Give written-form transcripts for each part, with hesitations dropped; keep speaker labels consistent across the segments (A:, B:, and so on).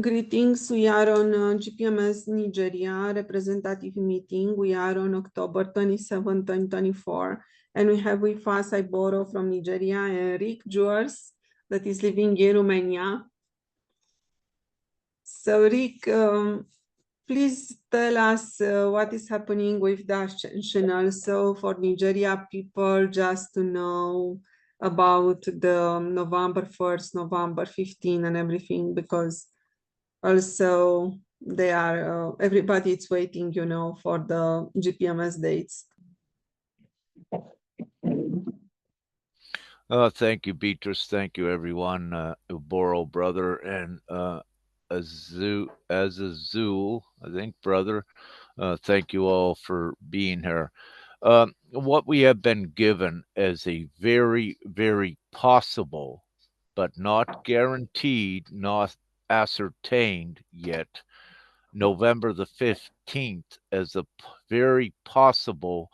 A: Greetings. We are on GPMS Nigeria representative meeting. We are on October 27, 2024. And we have with us, I borrow from Nigeria, Rick Juars, that is living in Romania. So Rick, please tell us what is happening with the channel. So for Nigeria people, just to know about the November 1st, November 15 and everything, because also they are, everybody is waiting, you know, for the GPMS dates.
B: Thank you, Beatrice. Thank you, everyone. Uboro, brother, and Azazul, I think, brother. Thank you all for being here. What we have been given as a very, very possible, but not guaranteed, not ascertained yet, November the 15th as a very possible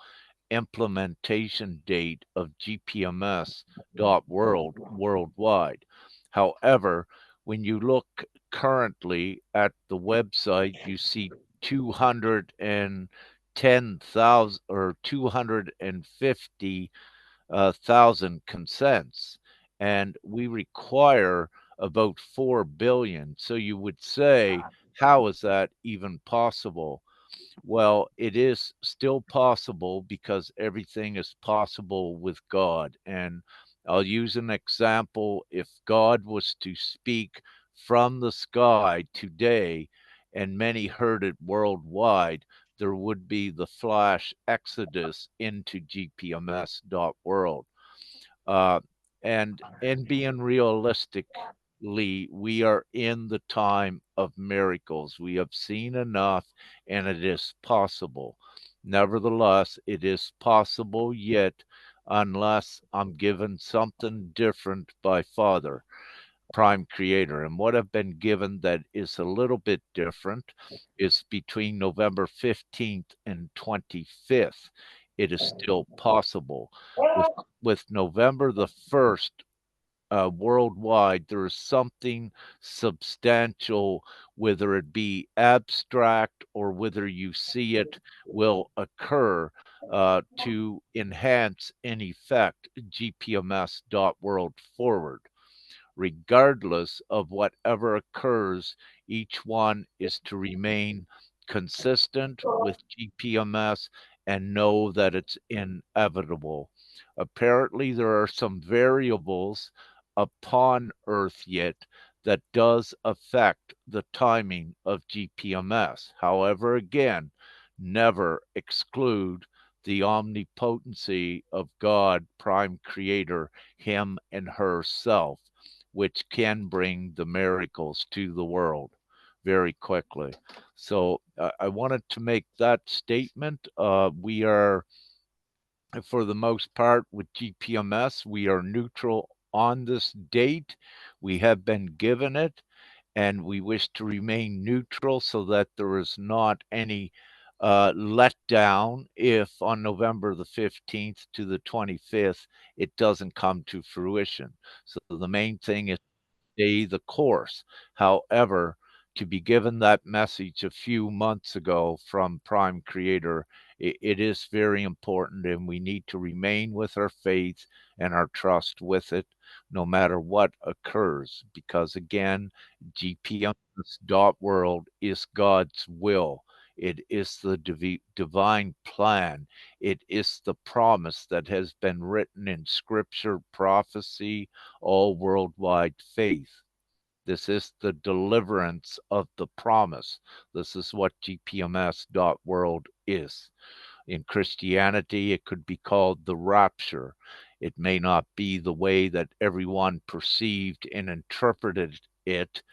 B: implementation date of Gpms.world worldwide. However, when you look currently at the website, you see 210,000 or 250,000 consents, and we require about 4 billion. So you would say, how is that even possible? Well, it is still possible because everything is possible with God. And I'll use an example. If God was to speak from the sky today and many heard it worldwide, there would be the flash exodus into gpms.world. Uh, and being realistically, we are in the time of miracles. We have seen enough, and it is possible. Nevertheless, it is possible yet, unless I'm given something different by Father, Prime Creator. And what I've been given that is a little bit different is between November 15th and 25th. It is still possible. With November the 1st, worldwide, there is something substantial, whether it be abstract or whether you see it will occur to enhance in effect GPMS.world forward. Regardless of whatever occurs, each one is to remain consistent with GPMS and know that it's inevitable. Apparently, there are some variables upon Earth yet that does affect the timing of GPMS. However, again, never exclude the omnipotency of God, Prime Creator, Him and Herself, which can bring the miracles to the world very quickly. So I wanted to make that statement. We are, for the most part, with GPMS, we are neutral on this date. We have been given it, and we wish to remain neutral so that there is not any letdown if on November the 15th to the 25th it doesn't come to fruition. So the main thing is stay the course. However, to be given that message a few months ago from Prime Creator, it is very important, and we need to remain with our faith and our trust with it no matter what occurs. Because again, GPMs.world is God's will. It is the divine plan. It is the promise that has been written in scripture, prophecy, all worldwide faith. This is the deliverance of the promise. This is what GPMS.world is. In Christianity, it could be called the rapture. It may not be the way that everyone perceived and interpreted it.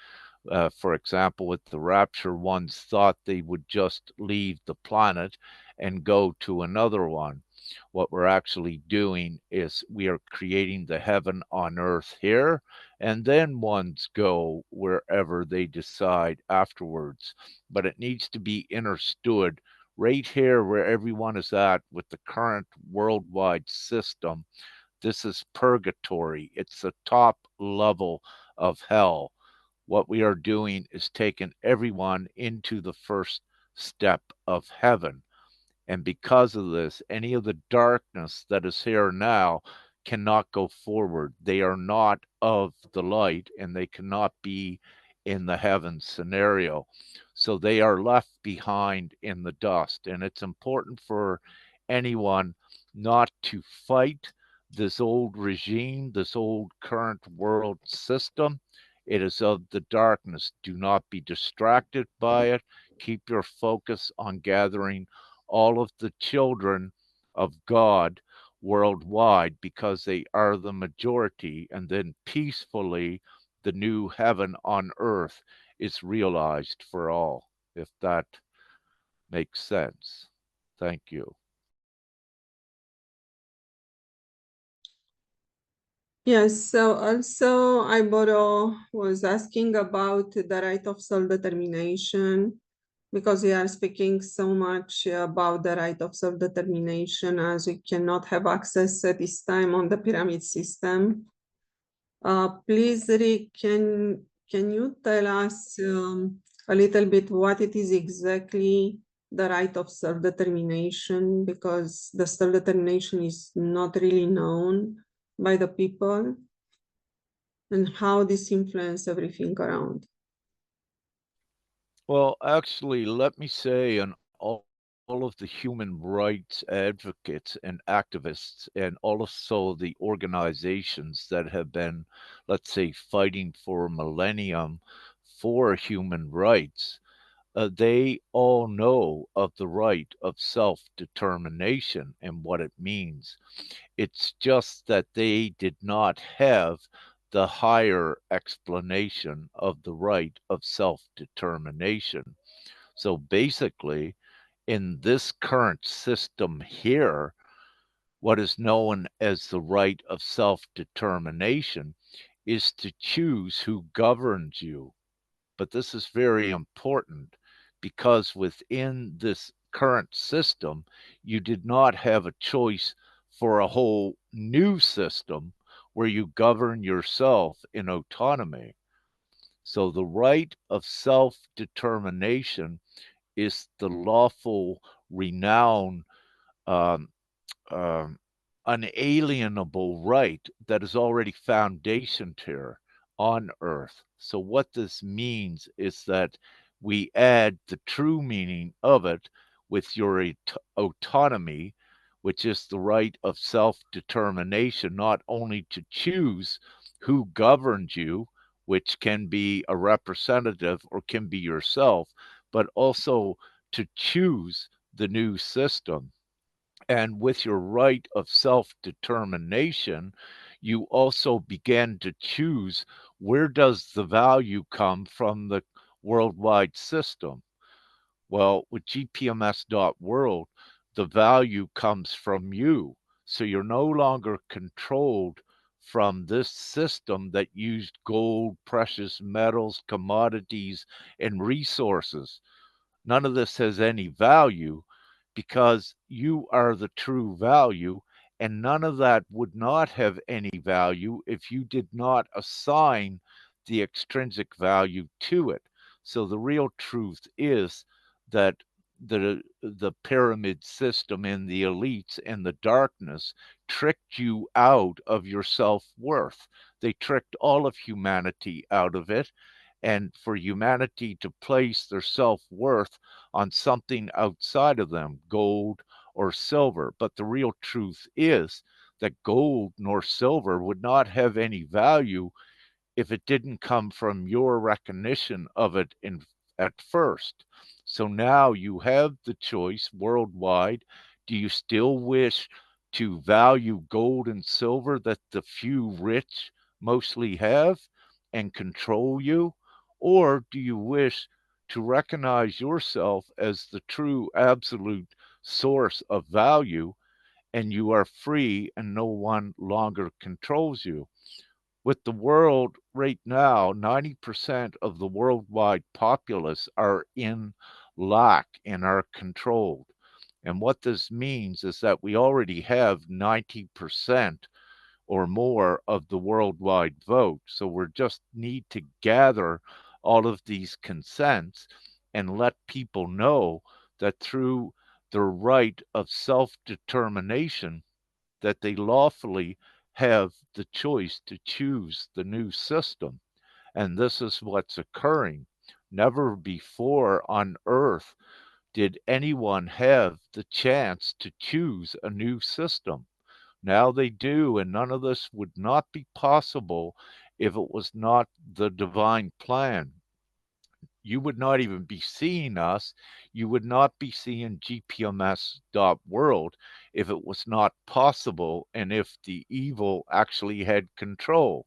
B: For example, with the rapture, ones thought they would just leave the planet and go to another one. What we're actually doing is we are creating the heaven on earth here, and then ones go wherever they decide afterwards. But it needs to be understood right here where everyone is at with the current worldwide system. This is purgatory, it's the top level of hell. What we are doing is taking everyone into the first step of heaven. And because of this, any of the darkness that is here now cannot go forward. They are not of the light and they cannot be in the heaven scenario. So they are left behind in the dust. And it's important for anyone not to fight this old regime, this old current world system. It is of the darkness. Do not be distracted by it. Keep your focus on gathering all of the children of God worldwide because they are the majority, and then peacefully the new heaven on earth is realized for all, if that makes sense. Thank you.
A: Yes, so also Iboro was asking about the right of self-determination because we are speaking so much about the right of self-determination as we cannot have access at this time on the pyramid system. Please, Rick, can you tell us a little bit what it is exactly the right of self-determination, because the self-determination is not really known by the people, and how this influences everything around.
B: Well, actually, let me say, and all of the human rights advocates and activists, and also the organizations that have been, let's say, fighting for a millennium for human rights, they all know of the right of self determination and what it means. It's just that they did not have the higher explanation of the right of self determination. So basically, in this current system here, what is known as the right of self determination is to choose who governs you. But this is very important because within this current system, you did not have a choice for a whole new system where you govern yourself in autonomy. So the right of self determination is the lawful renown um, um, unalienable right that is already foundationed here on earth. So, what this means is that we add the true meaning of it with your autonomy, which is the right of self determination, not only to choose who governs you, which can be a representative or can be yourself, but also to choose the new system. And with your right of self determination, you also begin to choose where does the value come from the worldwide system. Well, with Gpms.world, the value comes from you. So you're no longer controlled from this system that used gold, precious metals, commodities, and resources. None of this has any value because you are the true value, and none of that would not have any value if you did not assign the extrinsic value to it. So the real truth is that the pyramid system and the elites and the darkness tricked you out of your self-worth. They tricked all of humanity out of it, and for humanity to place their self worth on something outside of them, gold or silver. But the real truth is that gold nor silver would not have any value if it didn't come from your recognition of it at first. So now you have the choice worldwide. Do you still wish to value gold and silver that the few rich mostly have and control you? Or do you wish to recognize yourself as the true absolute source of value and you are free and no one longer controls you? With the world right now, 90% of the worldwide populace are in lack and are controlled. And what this means is that we already have 90% or more of the worldwide vote. So we just need to gather all of these consents and let people know that through their right of self-determination that they lawfully have the choice to choose the new system. And this is what's occurring. Never before on earth did anyone have the chance to choose a new system. Now they do, and none of this would not be possible if it was not the divine plan. You would not even be seeing us. You would not be seeing Gpms.world if it was not possible and if the evil actually had control,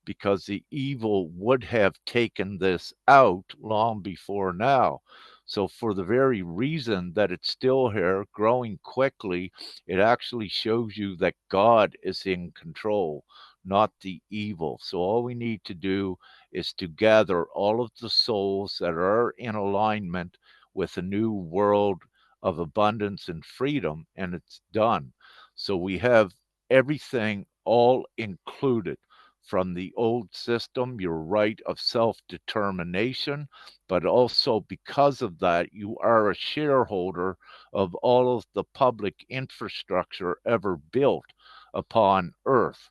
B: because the evil would have taken this out long before now. So, for the very reason that it's still here, growing quickly, it actually shows you that God is in control, not the evil. So, all we need to do is to gather all of the souls that are in alignment with a new world of abundance and freedom, and it's done. So, we have everything all included from the old system, your right of self determination, but also because of that, you are a shareholder of all of the public infrastructure ever built upon earth.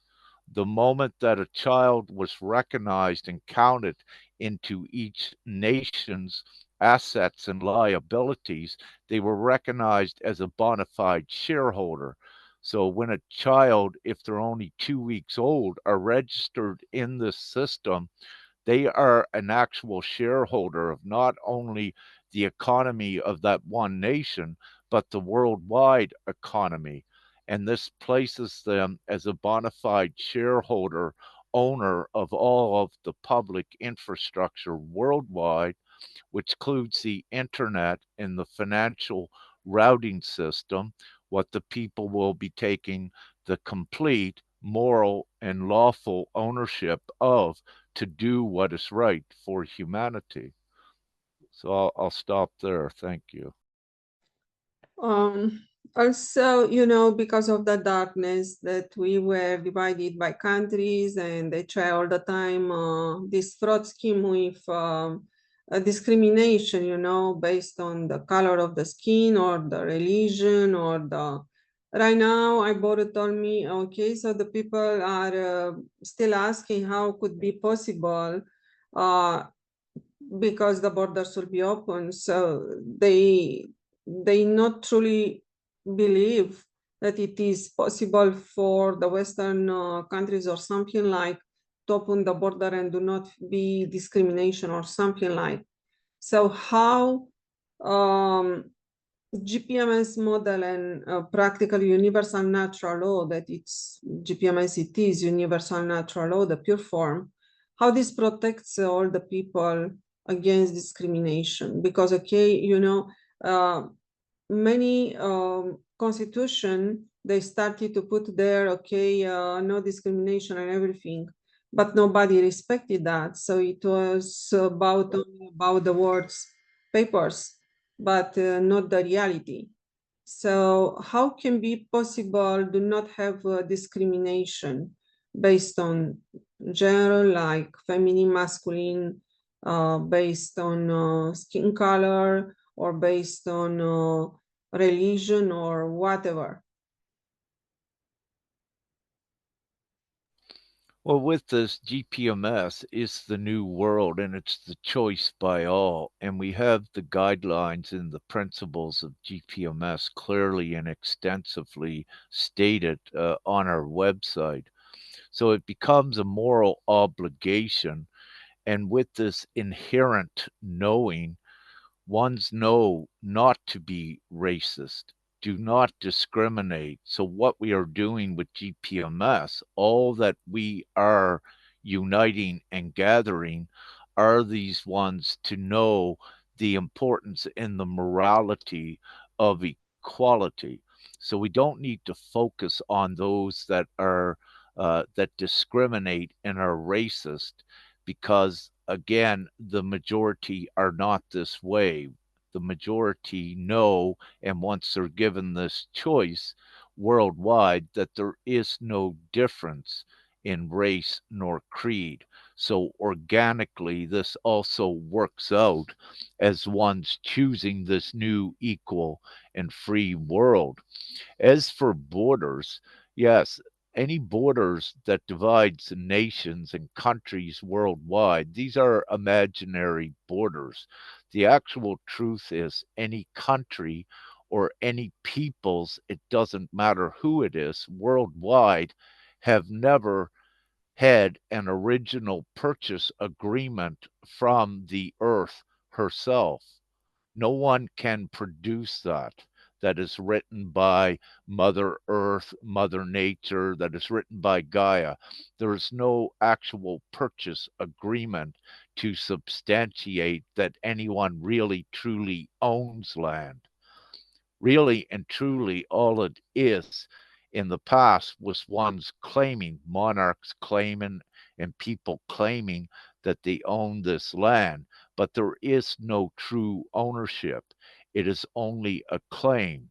B: The moment that a child was recognized and counted into each nation's assets and liabilities, they were recognized as a bona fide shareholder. So when a child, if they're only 2 weeks old, are registered in this system, they are an actual shareholder of not only the economy of that one nation, but the worldwide economy. And this places them as a bona fide shareholder, owner of all of the public infrastructure worldwide, which includes the internet and the financial routing system, what the people will be taking the complete moral and lawful ownership of to do what is right for humanity. So I'll stop there. Thank you.
A: Um, Also, because of the darkness that we were divided by countries and they try all the time this fraud scheme with a discrimination, based on the color of the skin or the religion or the. Right now, Ibora told me, okay, so the people are still asking how could be possible uh, because the borders will be open. So they not truly believe that it is possible for the Western countries or something like to open the border and do not be discrimination or something like. So how um, GPMS model and practical universal natural law, that it's GPMS, it is universal natural law, the pure form, how this protects all the people against discrimination. Because, okay, uh, many constitution, they started to put there, okay, no discrimination and everything, but nobody respected that. So it was about the words, papers, but not the reality. So how can be possible do not have discrimination based on gender, like feminine, masculine, based on skin color, or based on religion or whatever?
B: Well, with this, GPMS is the new world and it's the choice by all. And we have the guidelines and the principles of GPMS clearly and extensively stated on our website. So it becomes a moral obligation. And with this inherent knowing, ones know not to be racist, do not discriminate. So, what we are doing with GPMS, all that we are uniting and gathering are these ones to know the importance and the morality of equality. So, we don't need to focus on those that are that discriminate and are racist because again, the majority are not this way. The majority know, and once they're given this choice, worldwide that there is no difference in race nor creed. So organically, this also works out as one's choosing this new equal and free world. As for borders, yes, any borders that divides nations and countries worldwide, these are imaginary borders. The actual truth is any country or any peoples, it doesn't matter who it is, worldwide, have never had an original purchase agreement from the earth herself. No one can produce that. That is written by Mother Earth, Mother Nature, that is written by Gaia. There is no actual purchase agreement to substantiate that anyone really truly owns land. Really and truly, all it is in the past was one's claiming, monarchs claiming, and people claiming that they own this land. But there is no true ownership, it is only a claim.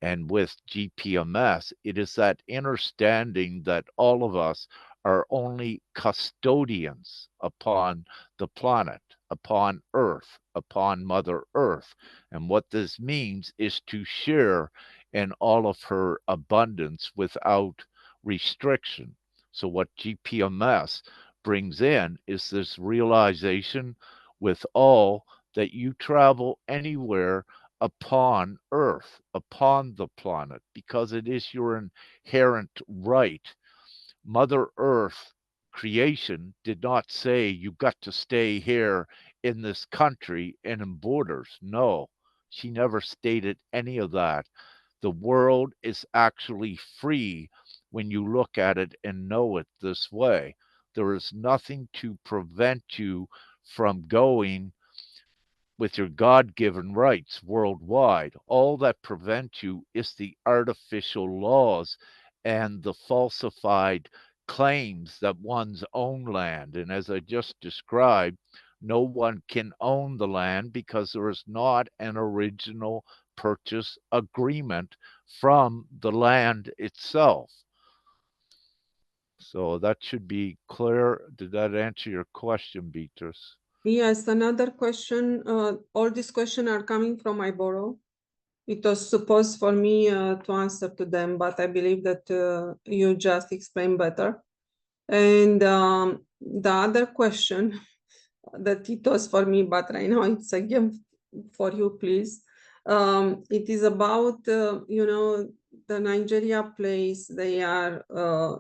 B: And with GPMS, it is that understanding that all of us are only custodians upon the planet, upon Earth, upon Mother Earth. And what this means is to share in all of her abundance without restriction. So, what GPMS brings in is this realization with all that you travel anywhere upon Earth, upon the planet, because it is your inherent right. Mother Earth creation did not say you got to stay here in this country and in borders. No, she never stated any of that. The world is actually free when you look at it and know it this way. There is nothing to prevent you from going with your God given rights worldwide. All that prevents you is the artificial laws and the falsified claims that one's own land. And as I just described, no one can own the land because there is not an original purchase agreement from the land itself. So that should be clear. Did that answer your question, Beatrice?
A: Yes, another question. All these questions are coming from my borrow. It was supposed for me to answer to them, but I believe that you just explained better. And the other question that it was for me, but right now it's again for you, please. It is about, the Nigeria place. They are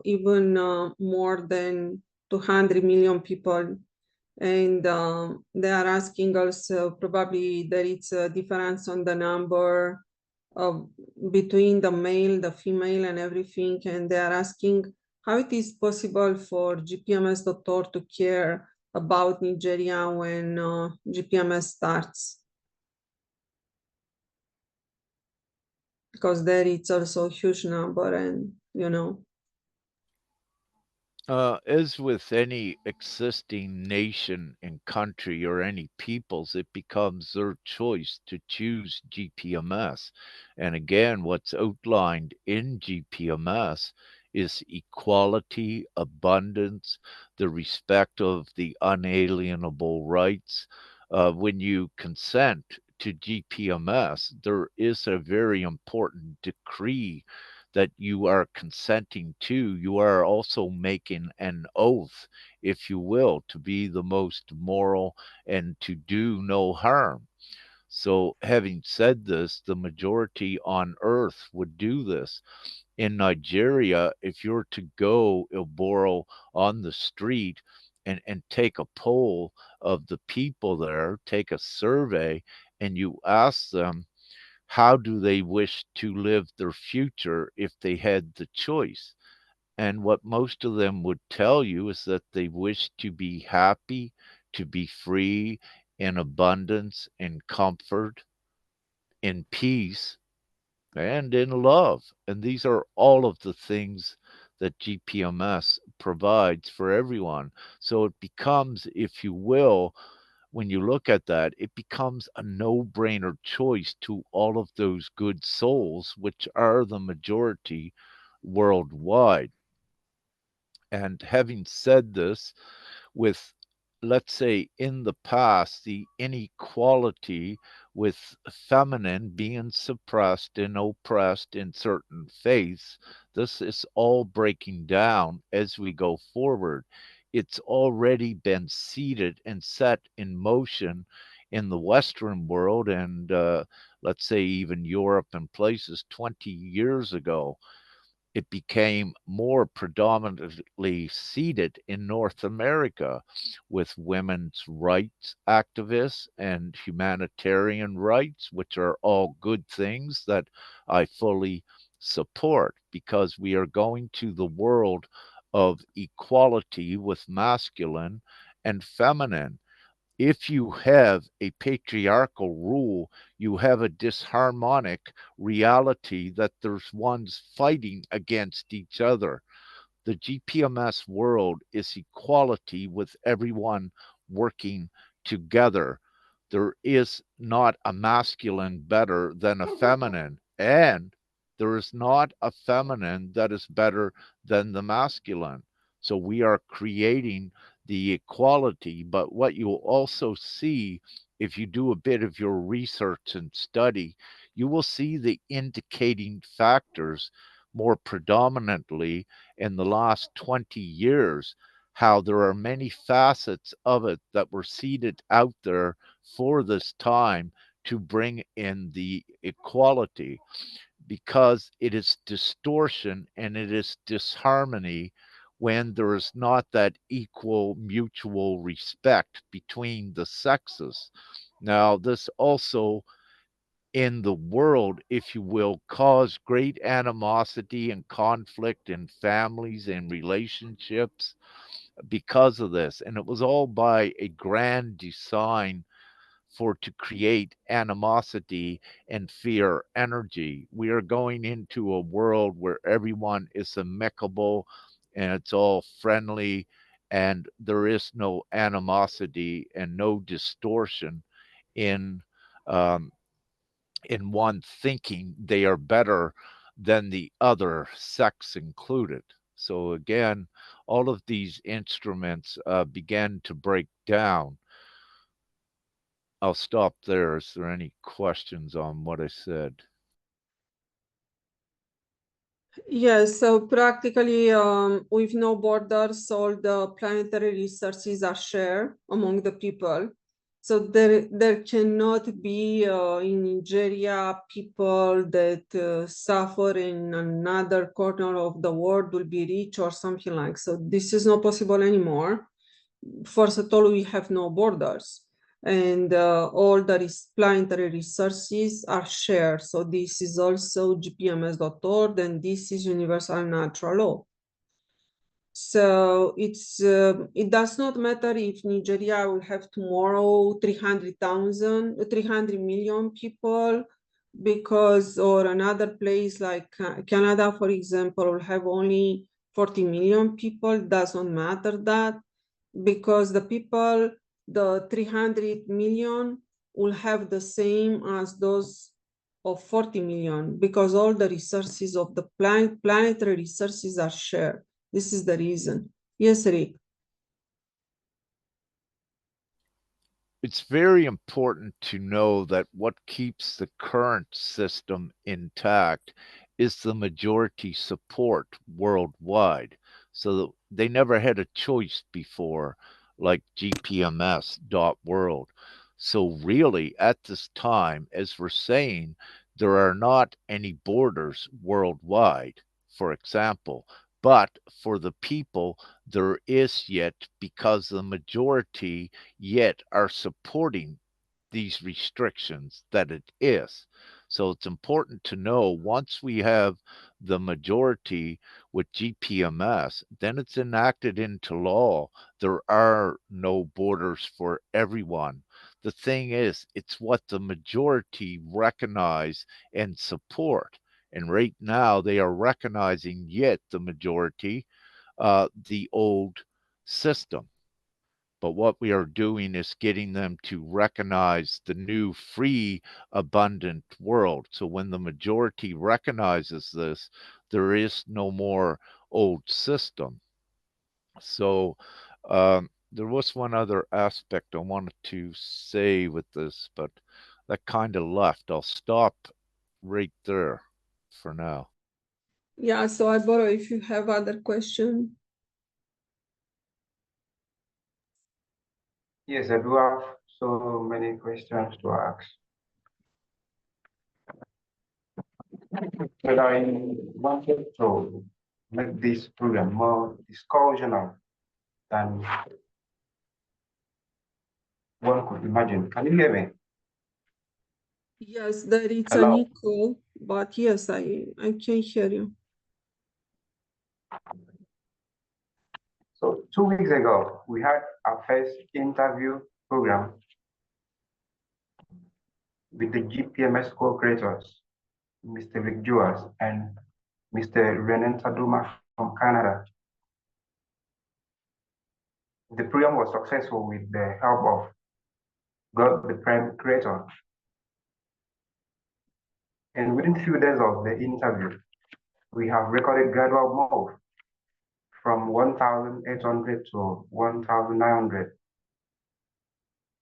A: even more than 200 million people. And they are asking also, probably there is a difference on the number of between the male, the female, and everything. And they are asking how it is possible for Gpms.world to care about Nigeria when Gpms starts, because there it's also a huge number, and
B: As with any existing nation and country or any peoples, it becomes their choice to choose GPMS. And again, what's outlined in GPMS is equality, abundance, the respect of the unalienable rights. When you consent to GPMS, there is a very important decree that you are consenting to. You are also making an oath, if you will, to be the most moral and to do no harm. So, having said this, the majority on earth would do this. In Nigeria, if you're to go, Ilboro, on the street and take a poll of the people there, take a survey, and you ask them, how do they wish to live their future if they had the choice? And what most of them would tell you is that they wish to be happy, to be free, in abundance, in comfort, in peace, and in love. And these are all of the things that GPMS provides for everyone. So it becomes, if you will, when you look at that, it becomes a no brainer choice to all of those good souls, which are the majority worldwide. And having said this, with, let's say, in the past, the inequality with feminine being suppressed and oppressed in certain faiths, this is all breaking down as we go forward. It's already been seeded and set in motion in the Western world and, let's say, even Europe and places 20 years ago. It became more predominantly seated in North America with women's rights activists and humanitarian rights, which are all good things that I fully support because we are going to the world of equality with masculine and feminine. If you have a patriarchal rule, you have a disharmonic reality that there's ones fighting against each other. The GPMS world is equality with everyone working together. There is not a masculine better than a feminine, and there is not a feminine that is better than the masculine. So we are creating the equality. But what you'll also see if you do a bit of your research and study, you will see the indicating factors more predominantly in the last 20 years, how there are many facets of it that were seeded out there for this time to bring in the equality because it is distortion and it is disharmony when there is not that equal mutual respect between the sexes. Now, this also in the world, if you will, cause great animosity and conflict in families and relationships because of this. And it was all by a grand design for to create animosity and fear energy. We are going into a world where everyone is amicable and it's all friendly and there is no animosity and no distortion in um, in one thinking they are better than the other, sex included. So again, all of these instruments began to break down. I'll stop there. Is there any questions on what I said?
A: Yes, so practically, with no borders, all the planetary resources are shared among the people. So there cannot be in Nigeria people that suffer in another corner of the world will be rich or something like. So this is not possible anymore. First of all, we have no borders, and all the planetary resources are shared. So this is also Gpms.world, and this is universal natural law. So it does not matter if Nigeria will have tomorrow 300 million people, because or another place like Canada, for example, will have only 40 million people. Does not matter that, because the people, the 300 million, will have the same as those of 40 million, because all the resources of the planetary resources are shared. This is the reason. Yes, Rick.
B: It's very important to know that what keeps the current system intact is the majority support worldwide. So they never had a choice before, like Gpms.world. So, really, at this time, as we're saying, there are not any borders worldwide, for example. But for the people, there is yet because the majority yet are supporting these restrictions that it is. So it's important to know once we have the majority with GPMS, then it's enacted into law. There are no borders for everyone. The thing is, it's what the majority recognize and support. And right now, they are recognizing yet the majority, the old system. But what we are doing is getting them to recognize the new free, abundant world. So when the majority recognizes this, there is no more old system. So there was one other aspect I wanted to say with this, but that kind of left. I'll stop right there for now.
A: Yeah, so I borrow if you have other question.
C: Yes, I do have so many questions to ask. But I wanted to make this program more discussional than one could imagine. Can you hear me?
A: Yes, there is an
C: Hello.
A: echo, but yes, I can hear you.
C: So 2 weeks ago, we had our first interview program with the GPMS co-creators, Mr. Rick Juas and Mr. Renan Taduma from Canada. The program was successful with the help of God, the Prime Creator. And within few days of the interview, we have recorded gradual move from 1,800 to 1,900.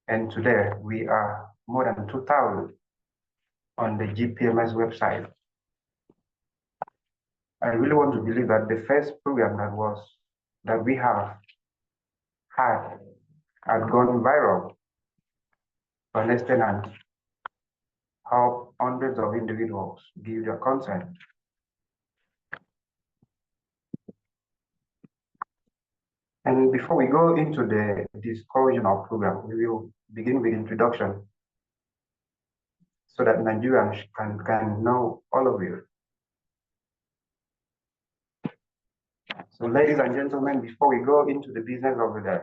C: And today we are more than 2,000 on the GPMS website. I really want to believe that the first program that we have had gone viral for less than and help hundreds of individuals give their consent. And before we go into the discussion of program, we will begin with introduction so that Nigerians can know all of you. So ladies and gentlemen, before we go into the business of the day,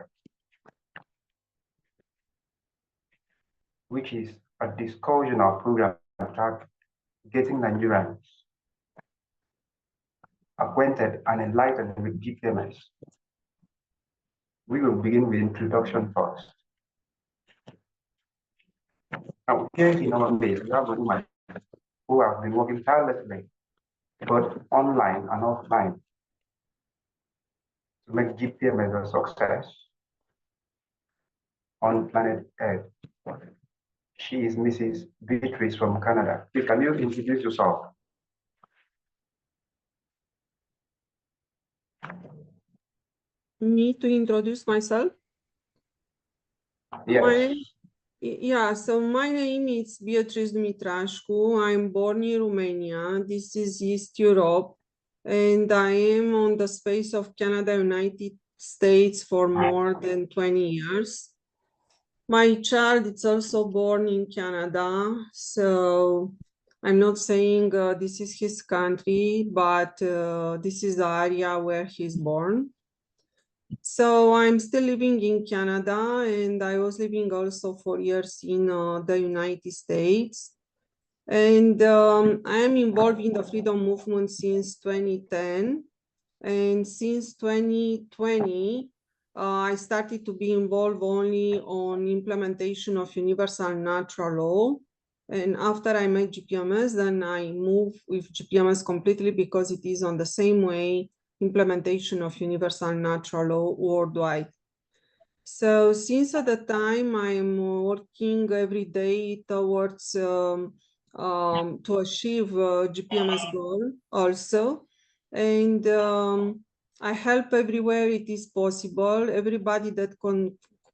C: which is a discussion of program getting Nigerians acquainted and enlightened with GPMS, we will begin with introduction first. Now, here in our midst, we have women who have been working tirelessly, both online and offline, to make GPMS a success on planet Earth. She is Mrs. Beatrice from Canada. Please, can you introduce yourself?
A: Me to introduce myself?
C: Yes.
A: Yeah, so my name is Beatrice Dumitrașcu. I'm born in Romania. This is East Europe. And I am on the space of Canada, United States for more than 20 years. My child is also born in Canada. So I'm not saying this is his country, but this is the area where he's born. So I'm still living in Canada, and I was living also for years in the United States. And I am involved in the freedom movement since 2010. And since 2020, I started to be involved only on implementation of universal natural law. And after I made GPMS, then I moved with GPMS completely because it is on the same way implementation of universal natural law worldwide. So since at the time I'm working every day towards to achieve GPMS goal also, and I help everywhere it is possible. Everybody that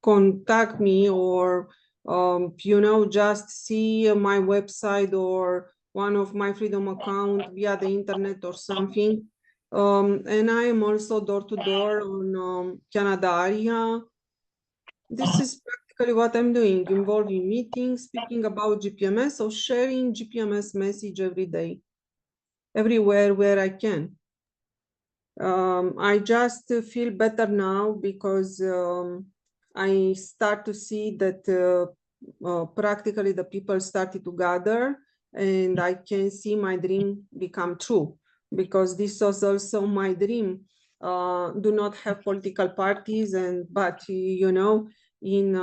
A: contact me or just see my website or one of my freedom account via the internet or something. And I am also door to door on Canada area. This is practically what I'm doing, involving meetings, speaking about GPMS, or sharing GPMS message every day, everywhere where I can. I just feel better now because I start to see that practically the people started to gather, and I can see my dream become true, because this was also my dream do not have political parties, but you know, in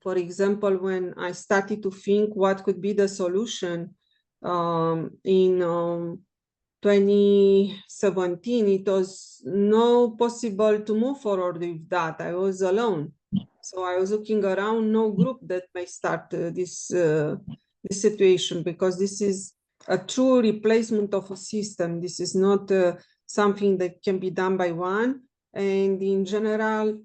A: for example, when I started to think what could be the solution in 2017, it was no possible to move forward with that. I was alone. So I was looking around, no group that may start this situation, because this is a true replacement of a system. This is not something that can be done by one. And in general,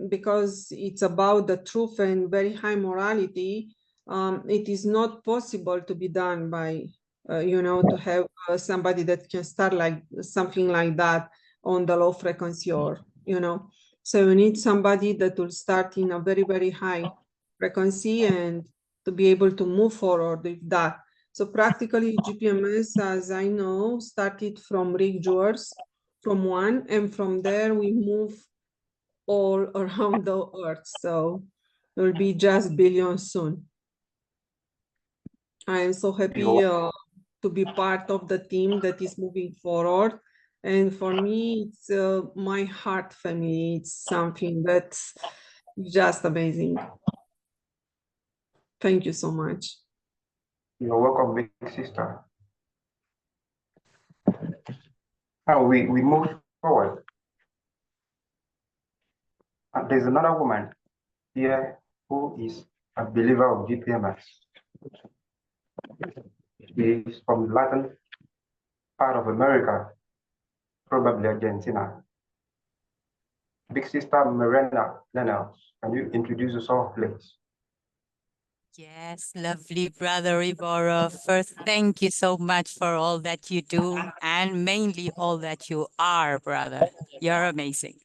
A: because it's about the truth and very high morality, it is not possible to be done by you know, to have somebody that can start like something like that on the low frequency, or, you know, so you need somebody that will start in a very, very high frequency and to be able to move forward with that. So practically GPMS, as I know, started from Rick Jewers, from one, and from there we move all around the earth. So it will be just billions soon. I am so happy to be part of the team that is moving forward. And for me, it's my heart family. It's something that's just amazing. Thank you so much.
C: You're welcome, big sister. Now we move forward. And there's another woman here who is a believer of GPMS. She is from Latin part of America, probably Argentina. Big sister Miranda Lennels, can you introduce yourself, please?
D: Yes, lovely brother Ivoro. First, thank you so much for all that you do, and mainly all that you are, brother. You're amazing.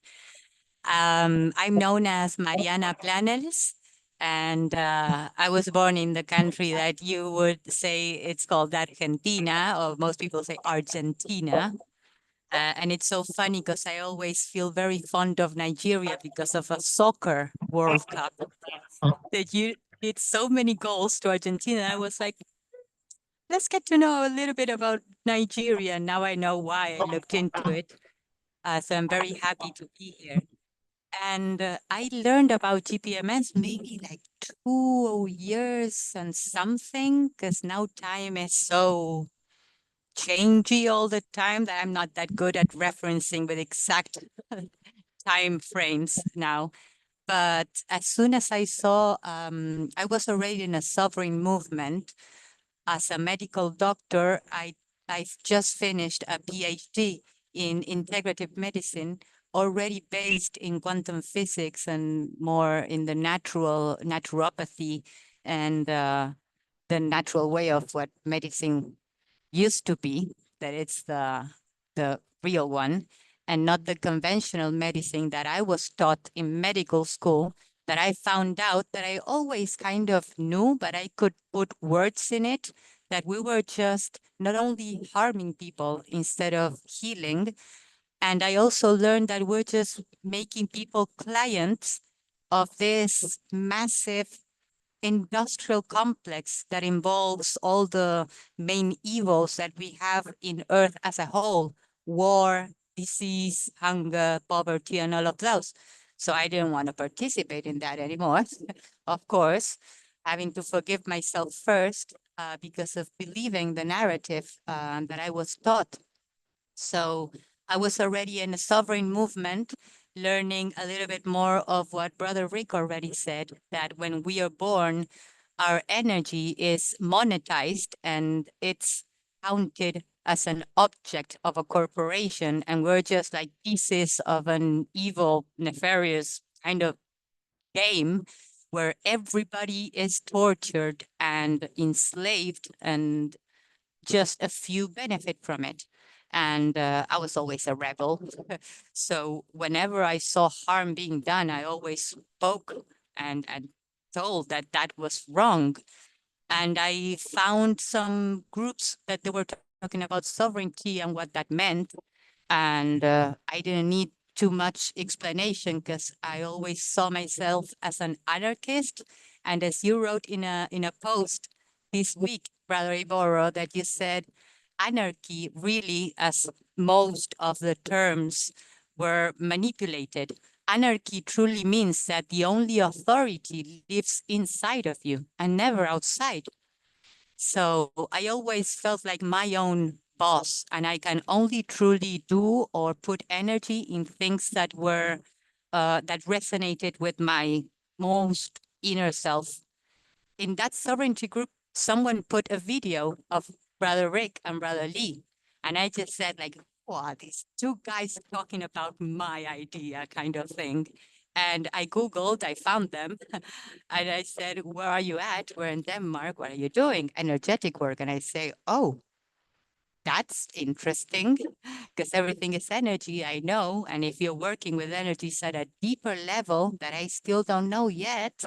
D: I'm known as Mariana Planels, and I was born in the country that you would say it's called Argentina, or most people say Argentina. And it's so funny because I always feel very fond of Nigeria because of a soccer World Cup that you did so many goals to Argentina. I was like, let's get to know a little bit about Nigeria. Now I know why I looked into it. So I'm very happy to be here. And I learned about GPMS maybe like 2 years and something, because now time is so changey all the time that I'm not that good at referencing with exact time frames now. But as soon as I saw, I was already in a sovereign movement. As a medical doctor, I've just finished a PhD in integrative medicine, already based in quantum physics and more in the naturopathy and the natural way of what medicine used to be, that it's the real one, and not the conventional medicine that I was taught in medical school, that I found out that I always kind of knew, but I could put words in it, that we were just not only harming people instead of healing. And I also learned that we're just making people clients of this massive industrial complex that involves all the main evils that we have in Earth as a whole: war, disease, hunger, poverty, and all of those. So I didn't want to participate in that anymore, of course, having to forgive myself first because of believing the narrative that I was taught. So I was already in a sovereign movement, learning a little bit more of what Brother Rick already said, that when we are born, our energy is monetized and it's counted as an object of a corporation, and we're just like pieces of an evil, nefarious kind of game where everybody is tortured and enslaved, and just a few benefit from it. And I was always a rebel. So whenever I saw harm being done, I always spoke and told that that was wrong. And I found some groups that they were talking about sovereignty and what that meant. And I didn't need too much explanation because I always saw myself as an anarchist. And as you wrote in a post this week, Brother Iboro, that you said, anarchy really, as most of the terms were manipulated. Anarchy truly means that the only authority lives inside of you and never outside. So I always felt like my own boss, and I can only truly do or put energy in things that were that resonated with my most inner self. In that sovereignty group, someone put a video of Brother Rick and Brother Lee, and I just said like, "Wow, these two guys talking about my idea," kind of thing. And I Googled, I found them, and I said, "Where are you at? We're in Denmark. What are you doing?" Energetic work. And I say, "Oh, that's interesting," because everything is energy, I know. And if you're working with energies at a deeper level that I still don't know yet,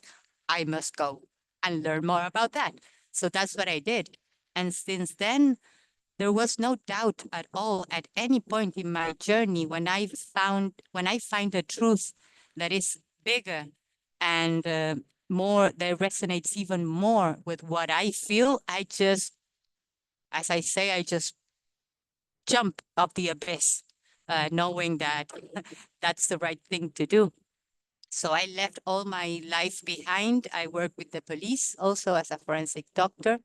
D: I must go and learn more about that. So that's what I did. And since then, there was no doubt at all at any point in my journey when I find a truth that is bigger and more, that resonates even more with what I feel, I just, as I say, I just jump off the abyss, knowing that that's the right thing to do. So I left all my life behind. I worked with the police also as a forensic doctor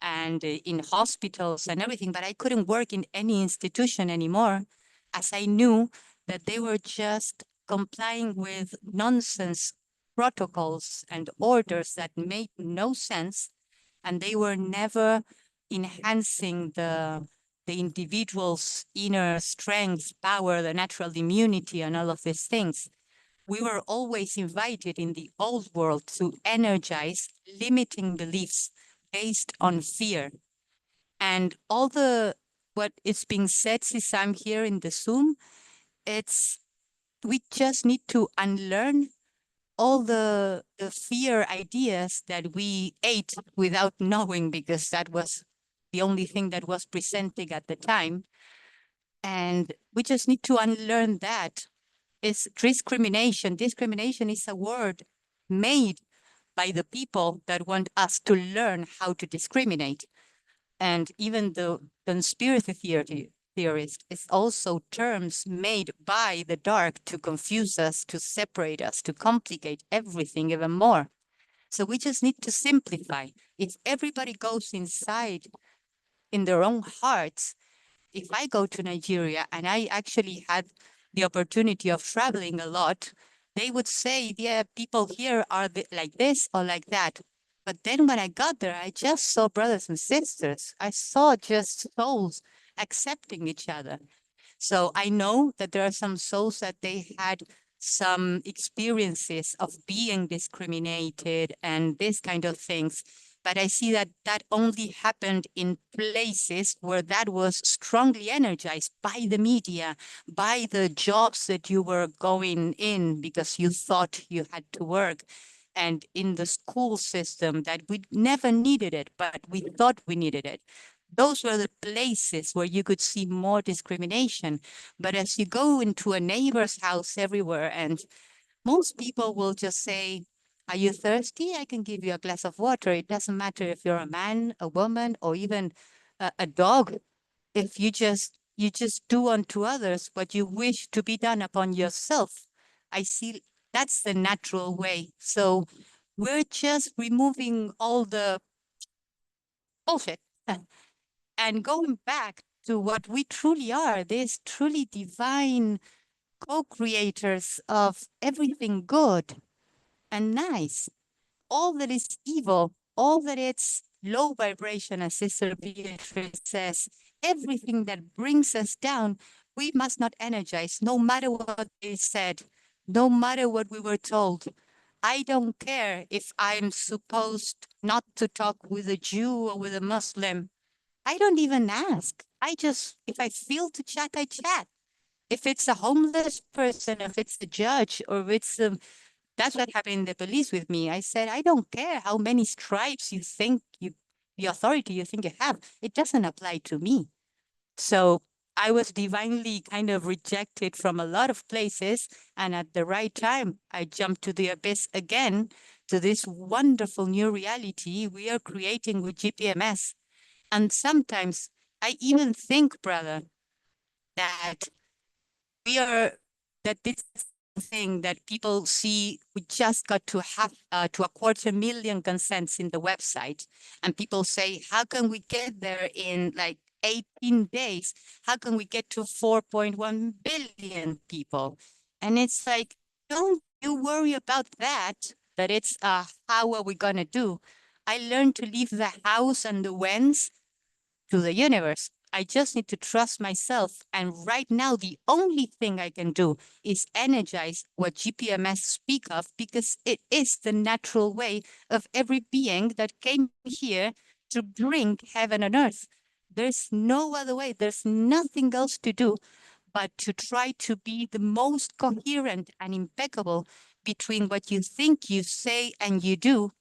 D: and in hospitals and everything, but I couldn't work in any institution anymore, as I knew that they were just complying with nonsense protocols and orders that made no sense, and they were never enhancing the individual's inner strength, power, the natural immunity, and all of these things. We were always invited in the old world to energize limiting beliefs based on fear. And all the what is being said since I'm here in the Zoom, it's we just need to unlearn all the fear ideas that we ate without knowing, because that was the only thing that was presenting at the time. And we just need to unlearn that. It's discrimination. Discrimination is a word made by the people that want us to learn how to discriminate. And even the conspiracy theorists, it's also terms made by the dark to confuse us, to separate us, to complicate everything even more. So we just need to simplify. If everybody goes inside in their own hearts, if I go to Nigeria, and I actually had the opportunity of traveling a lot, they would say, yeah, people here are like this or like that. But then when I got there, I just saw brothers and sisters. I saw just souls accepting each other. So I know that there are some souls that they had some experiences of being discriminated and this kind of things. But I see that that only happened in places where that was strongly energized by the media, by the jobs that you were going in because you thought you had to work, and in the school system that we never needed it, but we thought we needed it. Those were the places where you could see more discrimination. But as you go into a neighbor's house everywhere, and most people will just say, "Are you thirsty? I can give you a glass of water." It doesn't matter if you're a man, a woman, or even a dog. If you just do unto others what you wish to be done upon yourself. I see that's the natural way. So we're just removing all the bullshit and going back to what we truly are, these truly divine co-creators of everything good and nice. All that is evil, all that it's low vibration, as Sister Beatrice says, everything that brings us down, we must not energize, no matter what they said, no matter what we were told. I don't care if I'm supposed not to talk with a Jew or with a Muslim. I don't even ask. I just, if I feel to chat, I chat. If it's a homeless person, if it's the judge, or if it's that's what happened in the police with me. I said, I don't care how many stripes you think you, the authority you think you have. It doesn't apply to me. So I was divinely kind of rejected from a lot of places. And at the right time, I jumped to the abyss again, to this wonderful new reality we are creating with GPMS. And sometimes I even think, brother, that we are that this thing that people see, we just got to have to 250,000 consents in the website, and people say, how can we get there in like 18 days? How can we get to 4.1 billion people? And it's like, don't you worry about that it's how are we gonna do? I learned to leave the hows and the whens to the universe. I just need to trust myself. And right now, the only thing I can do is energize what GPMS speak of, because it is the natural way of every being that came here to bring heaven and earth. There's no other way. There's nothing else to do but to try to be the most coherent and impeccable between what you think, you say, and you do,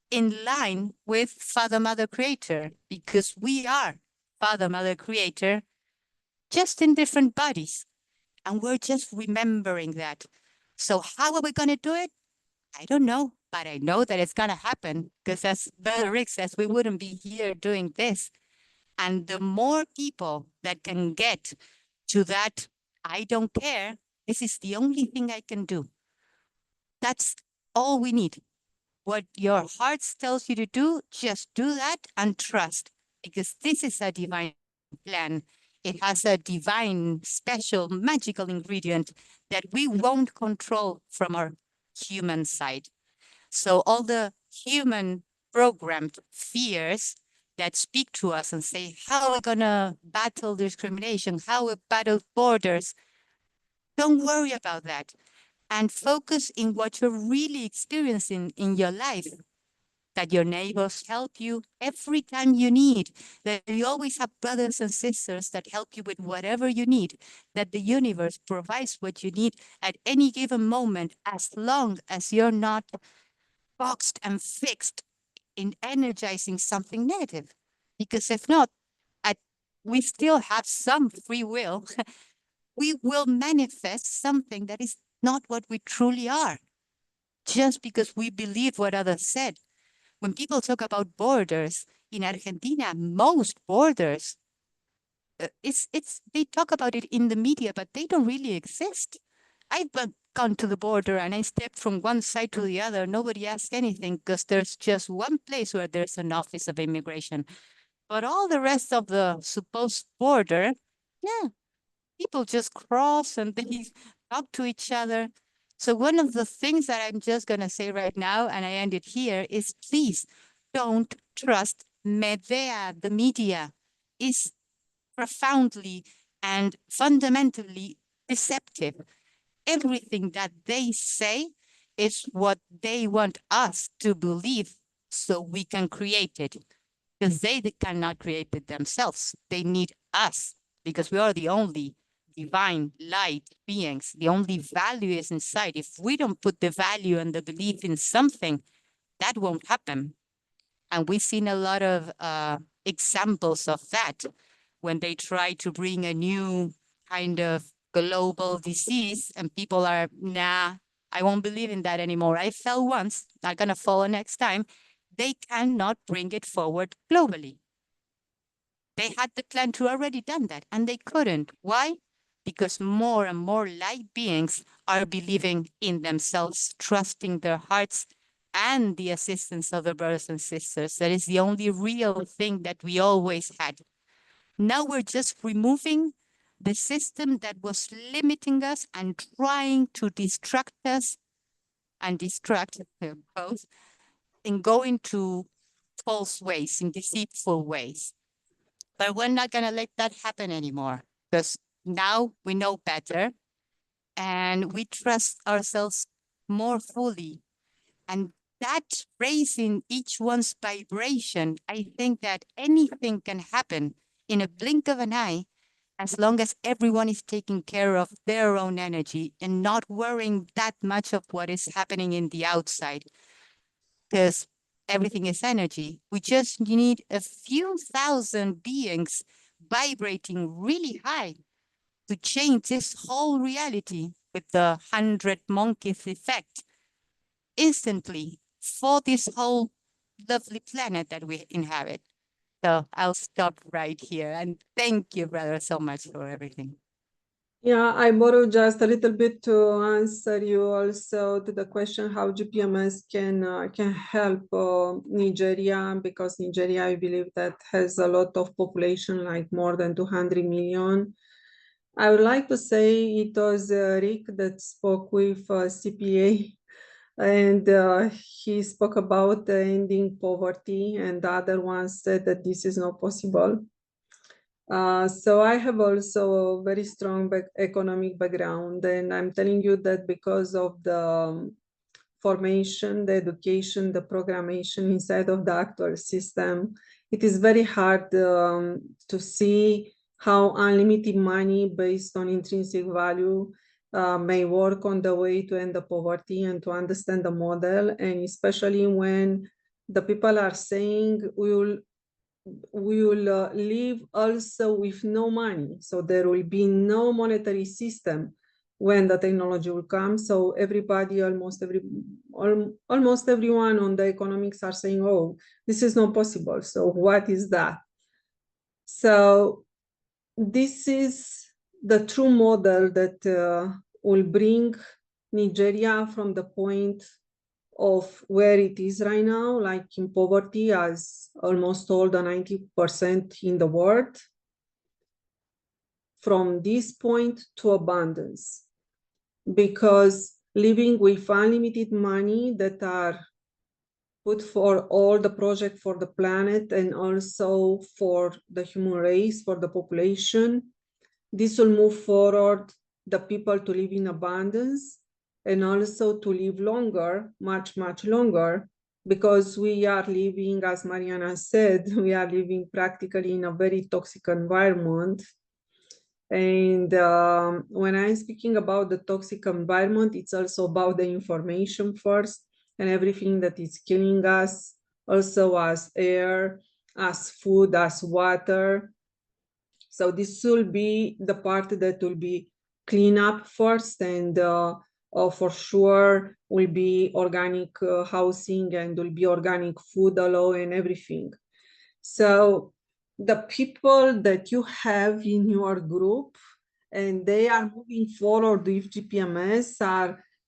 D: in line with Father, Mother, Creator, because we are Father, Mother, Creator, just in different bodies. And we're just remembering that. So how are we going to do it? I don't know, but I know that it's going to happen, because as Brother Rick says, we wouldn't be here doing this. And the more people that can get to that, I don't care, this is the only thing I can do. That's all we need. What your heart tells you to do, just do that and trust, because this is a divine plan. It has a divine, special, magical ingredient that we won't control from our human side. So all the human programmed fears that speak to us and say, how are we going to battle discrimination? How we battle borders? Don't worry about that, and focus in what you're really experiencing in your life, that your neighbors help you every time you need, that you always have brothers and sisters that help you with whatever you need, that the universe provides what you need at any given moment, as long as you're not boxed and fixed in energizing something negative. Because if not, we still have some free will. We will manifest something that is not what we truly are, just because we believe what others said. When people talk about borders in Argentina, most borders, it's they talk about it in the media, but they don't really exist. I've gone to the border and I stepped from one side to the other. Nobody asked anything, because there's just one place where there's an office of immigration. But all the rest of the supposed border, yeah, people just cross and they talk to each other. So one of the things that I'm just going to say right now, and I end it here, is please don't trust media. The media is profoundly and fundamentally deceptive. Everything that they say is what they want us to believe, so we can create it, because they cannot create it themselves. They need us, because we are the only divine light beings. The only value is inside. If we don't put the value and the belief in something, that won't happen. And we've seen a lot of examples of that when they try to bring a new kind of global disease, and people are, nah, I won't believe in that anymore. I fell once, not gonna fall next time. They cannot bring it forward globally. They had the plan to already done that, and they couldn't. Why? Because more and more light beings are believing in themselves, trusting their hearts and the assistance of their brothers and sisters. That is the only real thing that we always had. Now we're just removing the system that was limiting us and trying to distract us and distract both in going to false ways, in deceitful ways. But we're not going to let that happen anymore, because now we know better and we trust ourselves more fully. And that raising each one's vibration, I think that anything can happen in a blink of an eye, as long as everyone is taking care of their own energy and not worrying that much of what is happening in the outside, because everything is energy. We just need a few thousand beings vibrating really high to change this whole reality with the 100 monkeys effect instantly for this whole lovely planet that we inhabit. So I'll stop right here. And thank you, brother, so much for everything.
A: Yeah, I borrow just a little bit to answer you also to the question how GPMS can help Nigeria, because Nigeria, I believe, that has a lot of population, like more than 200 million. I would like to say it was Rick that spoke with CPA, and he spoke about ending poverty, and the other one said that this is not possible. So I have also a very strong economic background, and I'm telling you that because of the formation, the education, the programmation inside of the actual system, it is very hard to see how unlimited money based on intrinsic value may work on the way to end the poverty and to understand the model, and especially when the people are saying we will live also with no money. So there will be no monetary system when the technology will come. So everybody, almost everyone on the economics are saying, oh, this is not possible. So what is that? So this is the true model that will bring Nigeria from the point of where it is right now, like in poverty, as almost all the 90% in the world, from this point to abundance. Because living with unlimited money that are put for all the project for the planet and also for the human race, for the population, this will move forward the people to live in abundance and also to live longer, much, much longer, because we are living, as Mariana said, we are living practically in a very toxic environment. And when I'm speaking about the toxic environment, it's also about the information first and everything that is killing us, also as air, as food, as water. So this will be the part that will be clean up first, and for sure will be organic housing and will be organic food allow and everything. So the people that you have in your group and they are moving forward with GPMS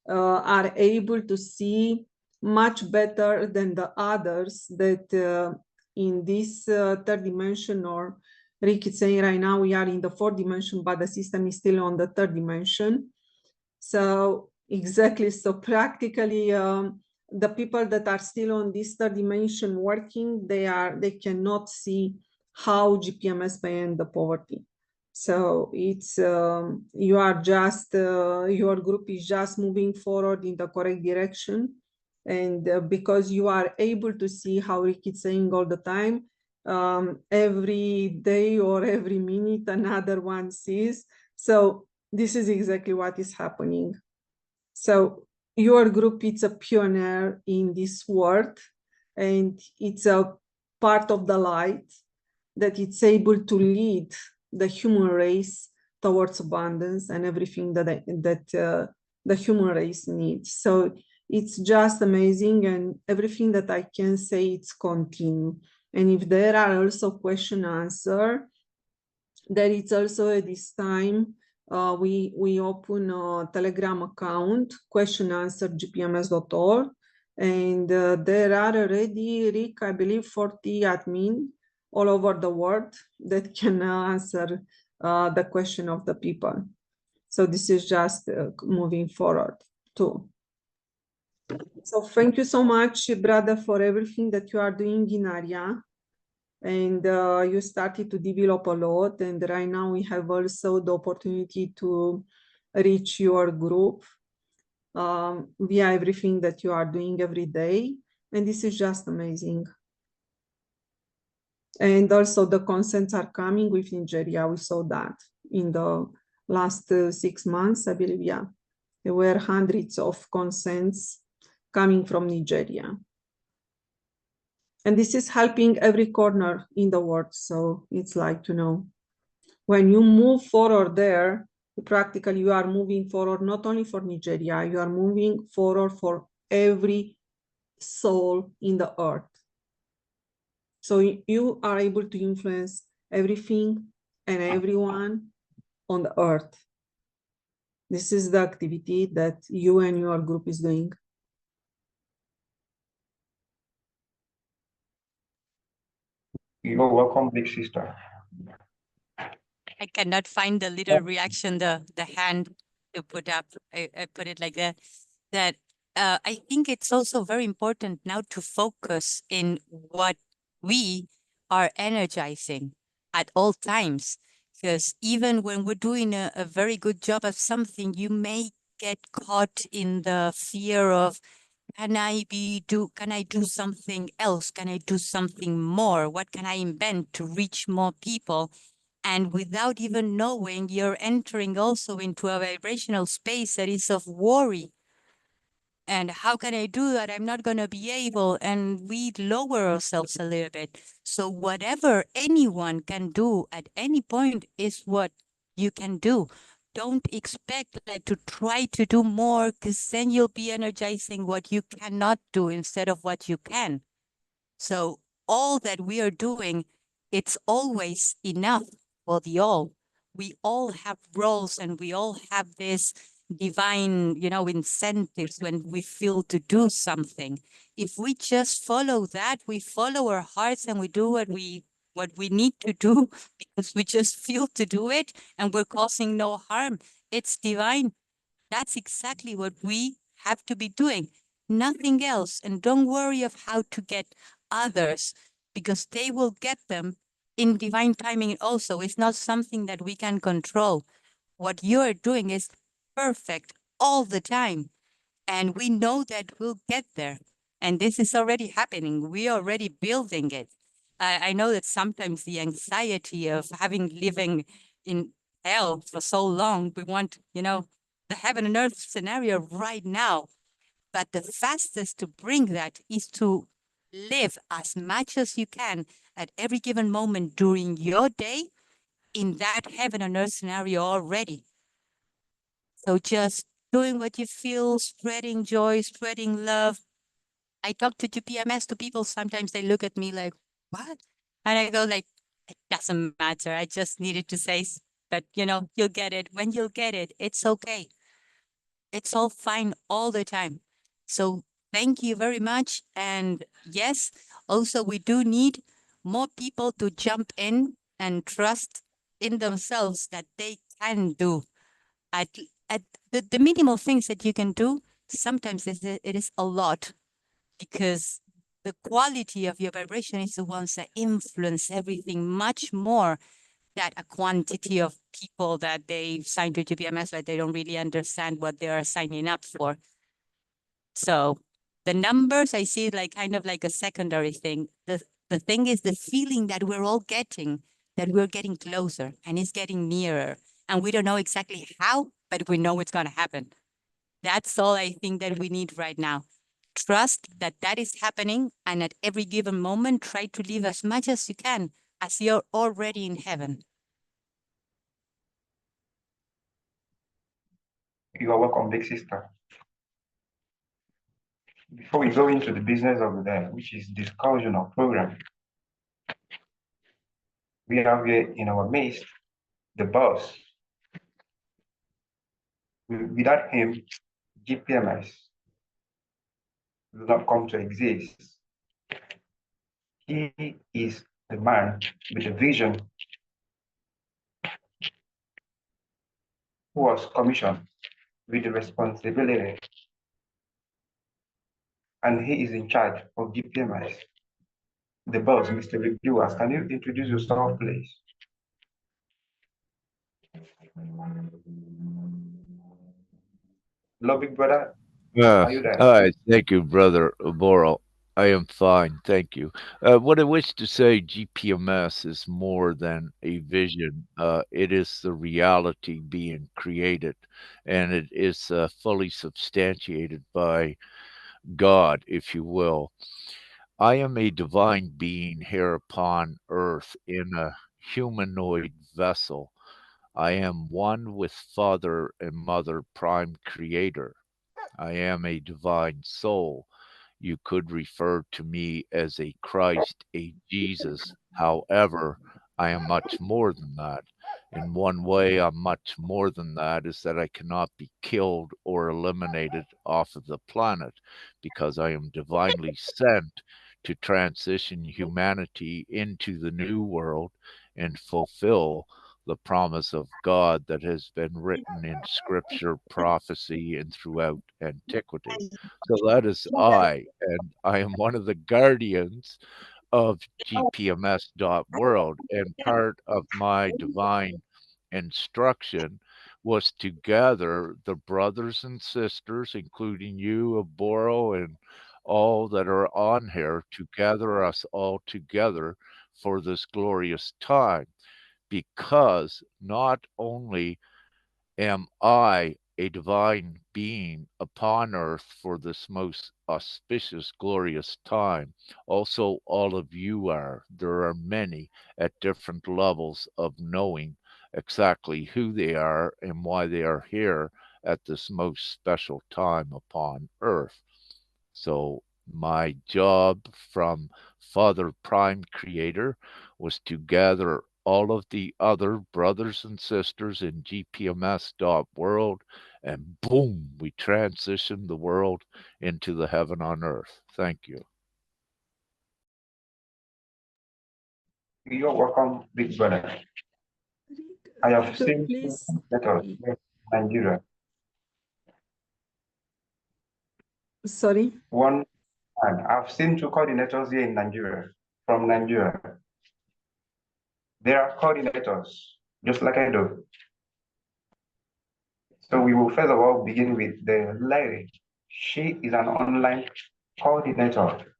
A: are able to see much better than the others that in this third dimension, or Rick is saying right now we are in the fourth dimension, but the system is still on the third dimension. So exactly, so practically the people that are still on this third dimension working, they cannot see how GPMS may end the poverty. So it's you are just your group is just moving forward in the correct direction, and because you are able to see how Rick is saying all the time, every day or every minute another one sees. So this is exactly what is happening. So your group is a pioneer in this world, and it's a part of the light that it's able to lead the human race towards abundance and everything that the human race needs. So it's just amazing, and everything that I can say, it's continue. And if there are also question answer, there is also at this time, we open a Telegram account, question answer Gpms.world, and there are already, Rick, I believe 40 admin all over the world that can answer the question of the people. So this is just moving forward too. So thank you so much, brother, for everything that you are doing in ARIA. And you started to develop a lot, and right now we have also the opportunity to reach your group via everything that you are doing every day, and this is just amazing. And also the consents are coming with Nigeria. We saw that in the last 6 months, I believe. Yeah, there were hundreds of consents coming from Nigeria. And this is helping every corner in the world. So it's like, you know, when you move forward there, practically you are moving forward not only for Nigeria, you are moving forward for every soul in the earth. So you are able to influence everything and everyone on the earth. This is the activity that you and your group is doing.
C: You're welcome, big sister.
D: I cannot find the little reaction, the hand to put up. I put it like that. That I think it's also very important now to focus in what we are energizing at all times. Because even when we're doing a very good job of something, you may get caught in the fear of, can I do something else? Can I do something more? What can I invent to reach more people? And without even knowing, you're entering also into a vibrational space that is of worry. And how can I do that? I'm not going to be able. And we lower ourselves a little bit. So whatever anyone can do at any point is what you can do. Don't expect like to try to do more, because then you'll be energizing what you cannot do instead of what you can. So all that we are doing, it's always enough for the all. We all have roles and we all have this divine, incentives when we feel to do something. If we just follow that, we follow our hearts and we do what we need to do because we just feel to do it and we're causing no harm. It's divine. That's exactly what we have to be doing, nothing else. And don't worry of how to get others, because they will get them in divine timing also. It's not something that we can control. What you're doing is perfect all the time. And we know that we'll get there. And this is already happening. We're already building it. I know that sometimes the anxiety of living in hell for so long, we want, the heaven and earth scenario right now. But the fastest to bring that is to live as much as you can at every given moment during your day in that heaven and earth scenario already. So just doing what you feel, spreading joy, spreading love. I talk to GPMS to people. Sometimes they look at me like, what? And I go like, it doesn't matter. I just needed to say that, you'll get it. When you'll get it, it's okay. It's all fine all the time. So thank you very much. And yes, also we do need more people to jump in and trust in themselves that they can do at at the minimal things that you can do. Sometimes it is a lot, because the quality of your vibration is the ones that influence everything much more than a quantity of people that they sign to GPMS, but they don't really understand what they are signing up for. So the numbers, I see it like kind of like a secondary thing. The thing is the feeling that we're all getting, that we're getting closer and it's getting nearer. And we don't know exactly how, but we know it's going to happen. That's all I think that we need right now. Trust that that is happening, and at every given moment, try to live as much as you can, as you're already in heaven.
C: You are welcome, big sister. Before we go into the business of the day, which is discussion of program, we have here in our midst the boss. Without him, GPMS will not come to exist. He is the man with a vision who was commissioned with the responsibility, and he is in charge of GPMS. The boss, Mr. Reviewers, can you introduce yourself, please? Hello, big brother. Are you there?
B: All right. Thank you, Brother Boral. I am fine. Thank you. What I wish to say, GPMS is more than a vision. It is the reality being created, and it is fully substantiated by God, if you will. I am a divine being here upon earth in a humanoid vessel. I am one with Father and Mother, Prime Creator. I am a divine soul You could refer to me as a Christ, a Jesus. However, I am much more than that. In one way, I'm much more than that, is that I cannot be killed or eliminated off of the planet because I am divinely sent to transition humanity into the new world and fulfill the promise of God that has been written in scripture, prophecy, and throughout antiquity. So that is I, and I am one of the guardians of Gpms.world, and part of my divine instruction was to gather the brothers and sisters, including you, Aboro, and all that are on here, to gather us all together for this glorious time, because not only am I a divine being upon earth for this most auspicious, glorious time, also all of you are. There are many at different levels of knowing exactly who they are and why they are here at this most special time upon earth. So my job from Father Prime Creator was to gather all of the other brothers and sisters in Gpms.world, and boom, we transitioned the world into the heaven on earth. Thank you.
C: You're welcome, big brother. I have
A: So
C: seen
A: please,
C: letters in Nigeria.
A: sorry.
C: One, and I've seen two coordinators here in Nigeria, from Nigeria. They are coordinators, just like I do. So we will first of all begin with the lady. She is an online coordinator.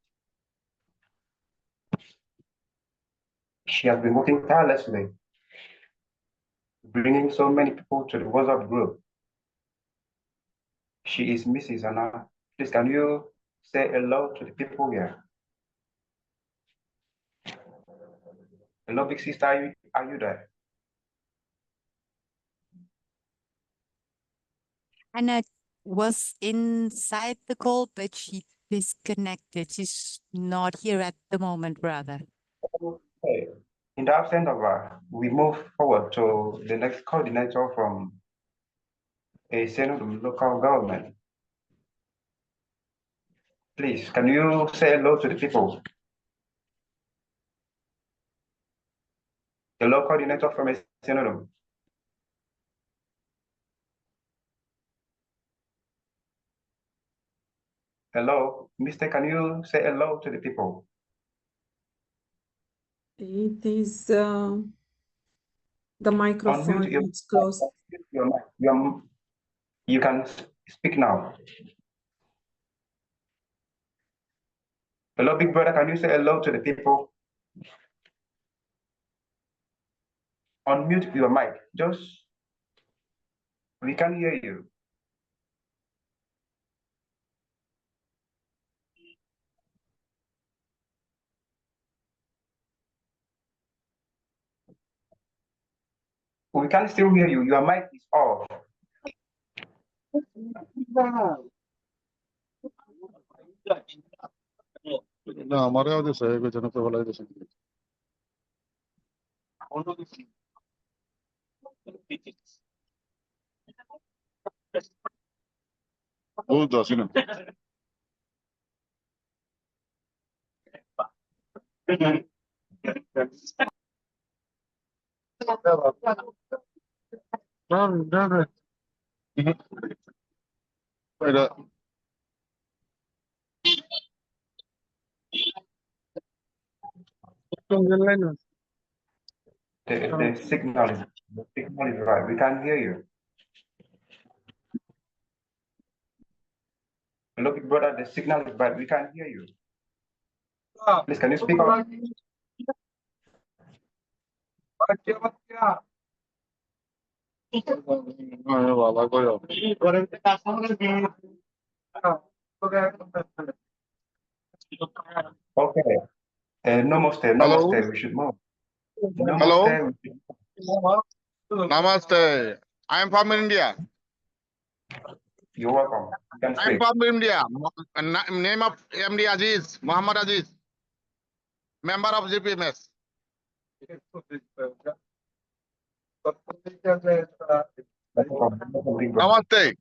C: She has been working tirelessly, bringing so many people to the WhatsApp group. She is Mrs. Anna. Please, can you say hello to the people here? Hello, big sister, are you there?
D: Anna was inside the call, but she disconnected. She's not here at the moment, brother.
C: Okay. In the absence of her, we move forward to the next coordinator from a Senate local government. Please, can you say hello to the people? Hello, coordinator from a Senate. Hello, Mister, can you say hello to the people?
A: It is the microphone
C: Unmute
A: is closed.
C: your mic. You can speak now. Hello, big brother, can you say hello to the people? Unmute your mic. We can hear you. We can still hear you. Your mic is off.
E: না আমারও আছে এগুলো তো বলা যাচ্ছে বুঝতে পারছি না এটা
C: The signal is right. We can hear you. Hello, big brother, the signal is bad. We can hear you. Please, can you speak up?
E: বাবা করে
C: Okay. Namaste,
E: Hello?
C: namaste. We should move.
E: Hello?
C: Namaste. We should
E: Namaste. I am from India.
C: You're welcome. You can
E: I'm
C: speak.
E: from India. Name of MD Aziz, Muhammad Aziz, member of GPMS. Namaste.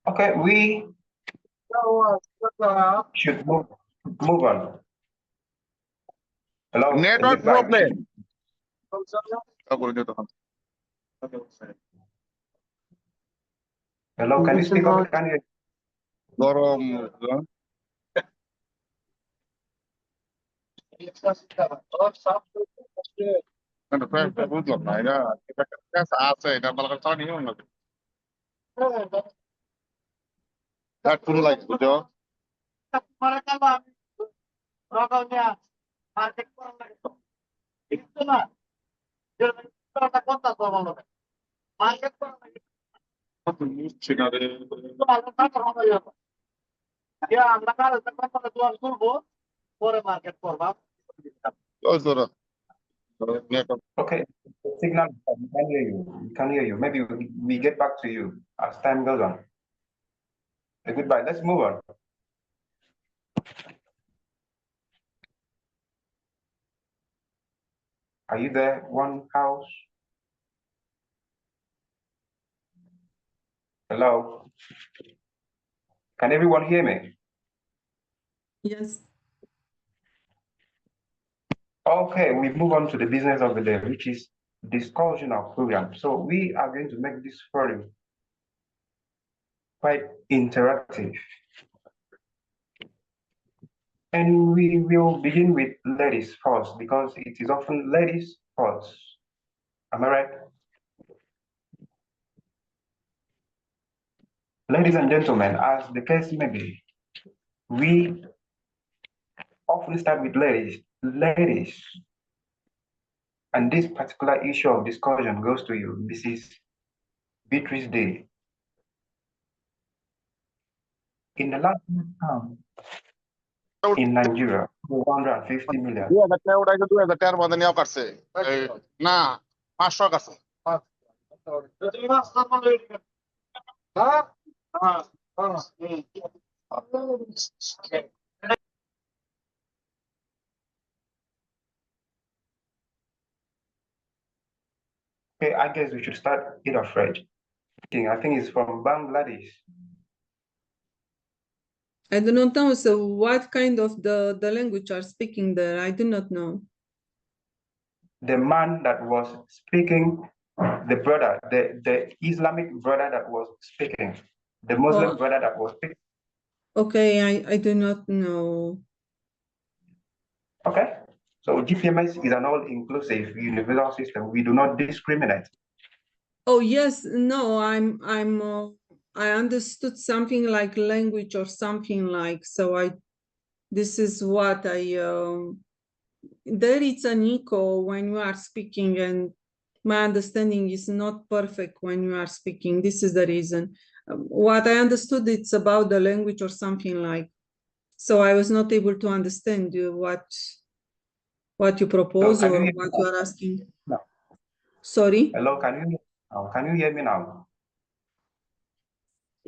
C: Okay, we should move on. Hello.
E: Network problem.
C: Hello, can you speak up? Can you?
E: That full like Joe.
C: Okay, signal. We can hear you. We can hear you. Maybe we get back to you as time goes on. Goodbye. Let's move on. Are you there? One house. Hello. Can everyone hear me?
A: Yes.
C: Okay, we move on to the business of the day, which is discussion of program. So we are going to make this forum quite interactive. And we will begin with ladies first because it is often ladies first. Am I right? Ladies and gentlemen, as the case may be, we often start with ladies. Ladies. And this particular issue of discussion goes to you, Mrs. Beatrice Day. In the last count in Nigeria, 150 million.
E: Nah, Master Kase.
C: Okay, I guess we should start it afresh. I think it's from Bangladesh.
A: I do not know. So what kind of the language are speaking there? I do not know.
C: The man that was speaking, the brother, the Islamic brother that was speaking, the Muslim brother that was speaking.
A: Okay, I do not know.
C: Okay, so GPMS is an all-inclusive universal system. We do not discriminate.
A: Oh yes, no, I understood something like language or something like, so this is what there is an echo when you are speaking, and my understanding is not perfect when you are speaking. This is the reason. What I understood, it's about the language or something like, so I was not able to understand what you propose or what you are asking.
C: No.
A: Sorry?
C: Hello, can you hear me now?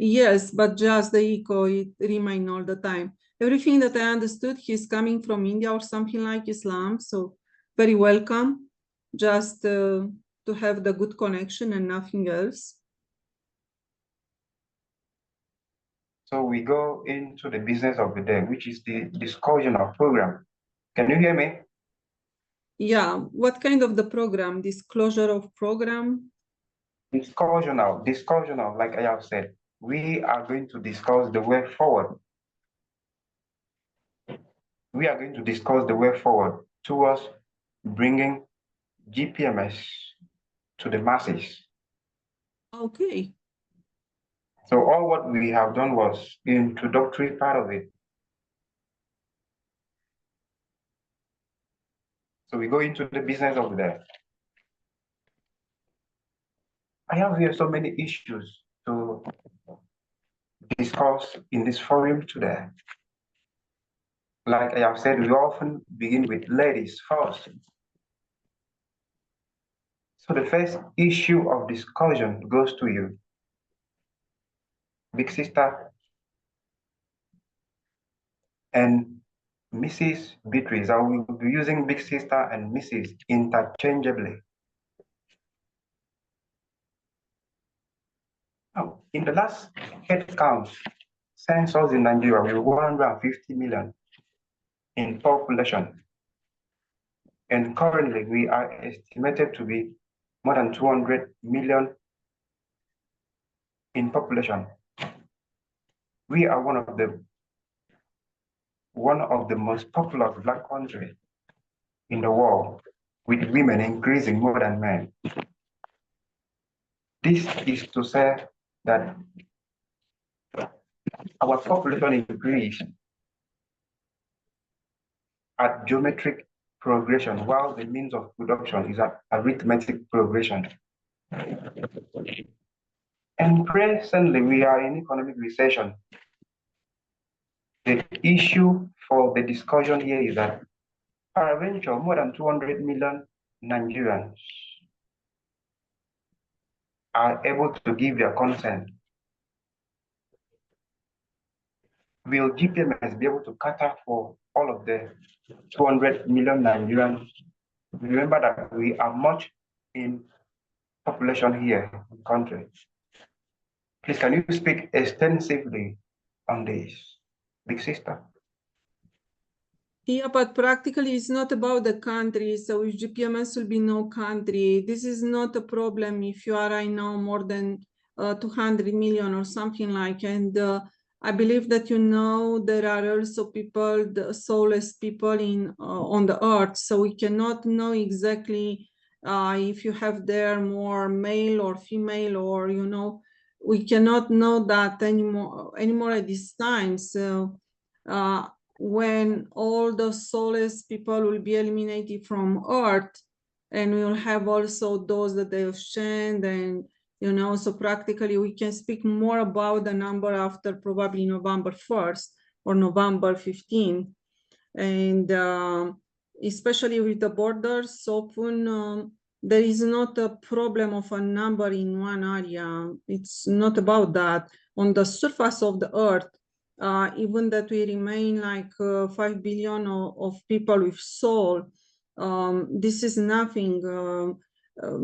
A: Yes, but just the echo, it remain all the time. Everything that I understood, he's coming from India or something like Islam, so very welcome, just to have the good connection and nothing else.
C: So we go into the business of the day, which is the discussion of program. Can you hear me?
A: Yeah, what kind of the program? Disclosure of program?
C: Discussional, like I have said. We are going to discuss the way forward. We are going to discuss the way forward towards bringing GPMS to the masses.
A: Okay.
C: So all what we have done was the introductory part of it. So we go into the business of that. I have here so many issues to discuss in this forum today. Like I have said, we often begin with ladies first. So the first issue of discussion goes to you, Big Sister and Mrs. Beatrice. I will be using Big Sister and Mrs. interchangeably. Now, in the last head count, census in Nigeria, we were 150 million in population. And currently, we are estimated to be more than 200 million in population. We are one of the most populous Black countries in the world, with women increasing more than men. This is to say that our population increase at geometric progression, while the means of production is at arithmetic progression. And presently, we are in economic recession. The issue for the discussion here is that peradventure more than 200 million Nigerians are able to give their consent. Will GPMS be able to cater for all of the 200 million Nigerians? Remember that we are much in population here in the country. Please, can you speak extensively on this, Big Sister?
A: Yeah, but practically it's not about the country. So with GPMS will be no country. This is not a problem if you are right now more than 200 million or something like. And I believe that there are also people, the soulless people on the earth. So we cannot know exactly if you have there more male or female, or we cannot know that anymore at this time. So when all the soulless people will be eliminated from earth, and we will have also those that they have shed, and so practically we can speak more about the number after probably November 1st or November 15th. And especially with the borders open, there is not a problem of a number in one area. It's not about that. On the surface of the earth, even that we remain like 5 billion of people with soul, this is nothing,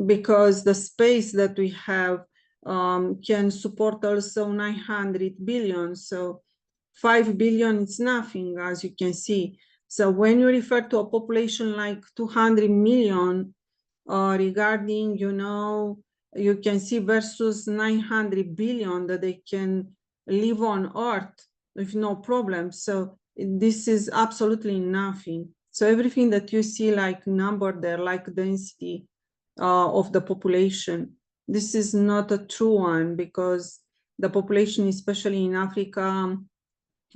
A: because the space that we have can support also 900 billion. So 5 billion is nothing, as you can see. So when you refer to a population like 200 million, regarding, you can see versus 900 billion that they can live on earth with no problem. So this is absolutely nothing. So everything that you see like number there, like density of the population, this is not a true one, because the population, especially in Africa,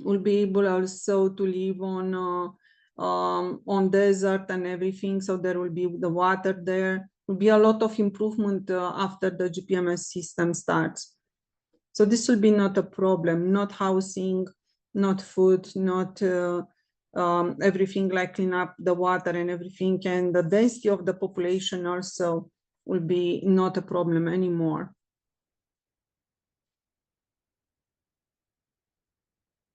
A: will be able also to live on desert and everything. So there will be the water there. Will be a lot of improvement after the GPMS system starts. So this will be not a problem, not housing, not food, not everything like clean up the water and everything. And the density of the population also will be not a problem anymore.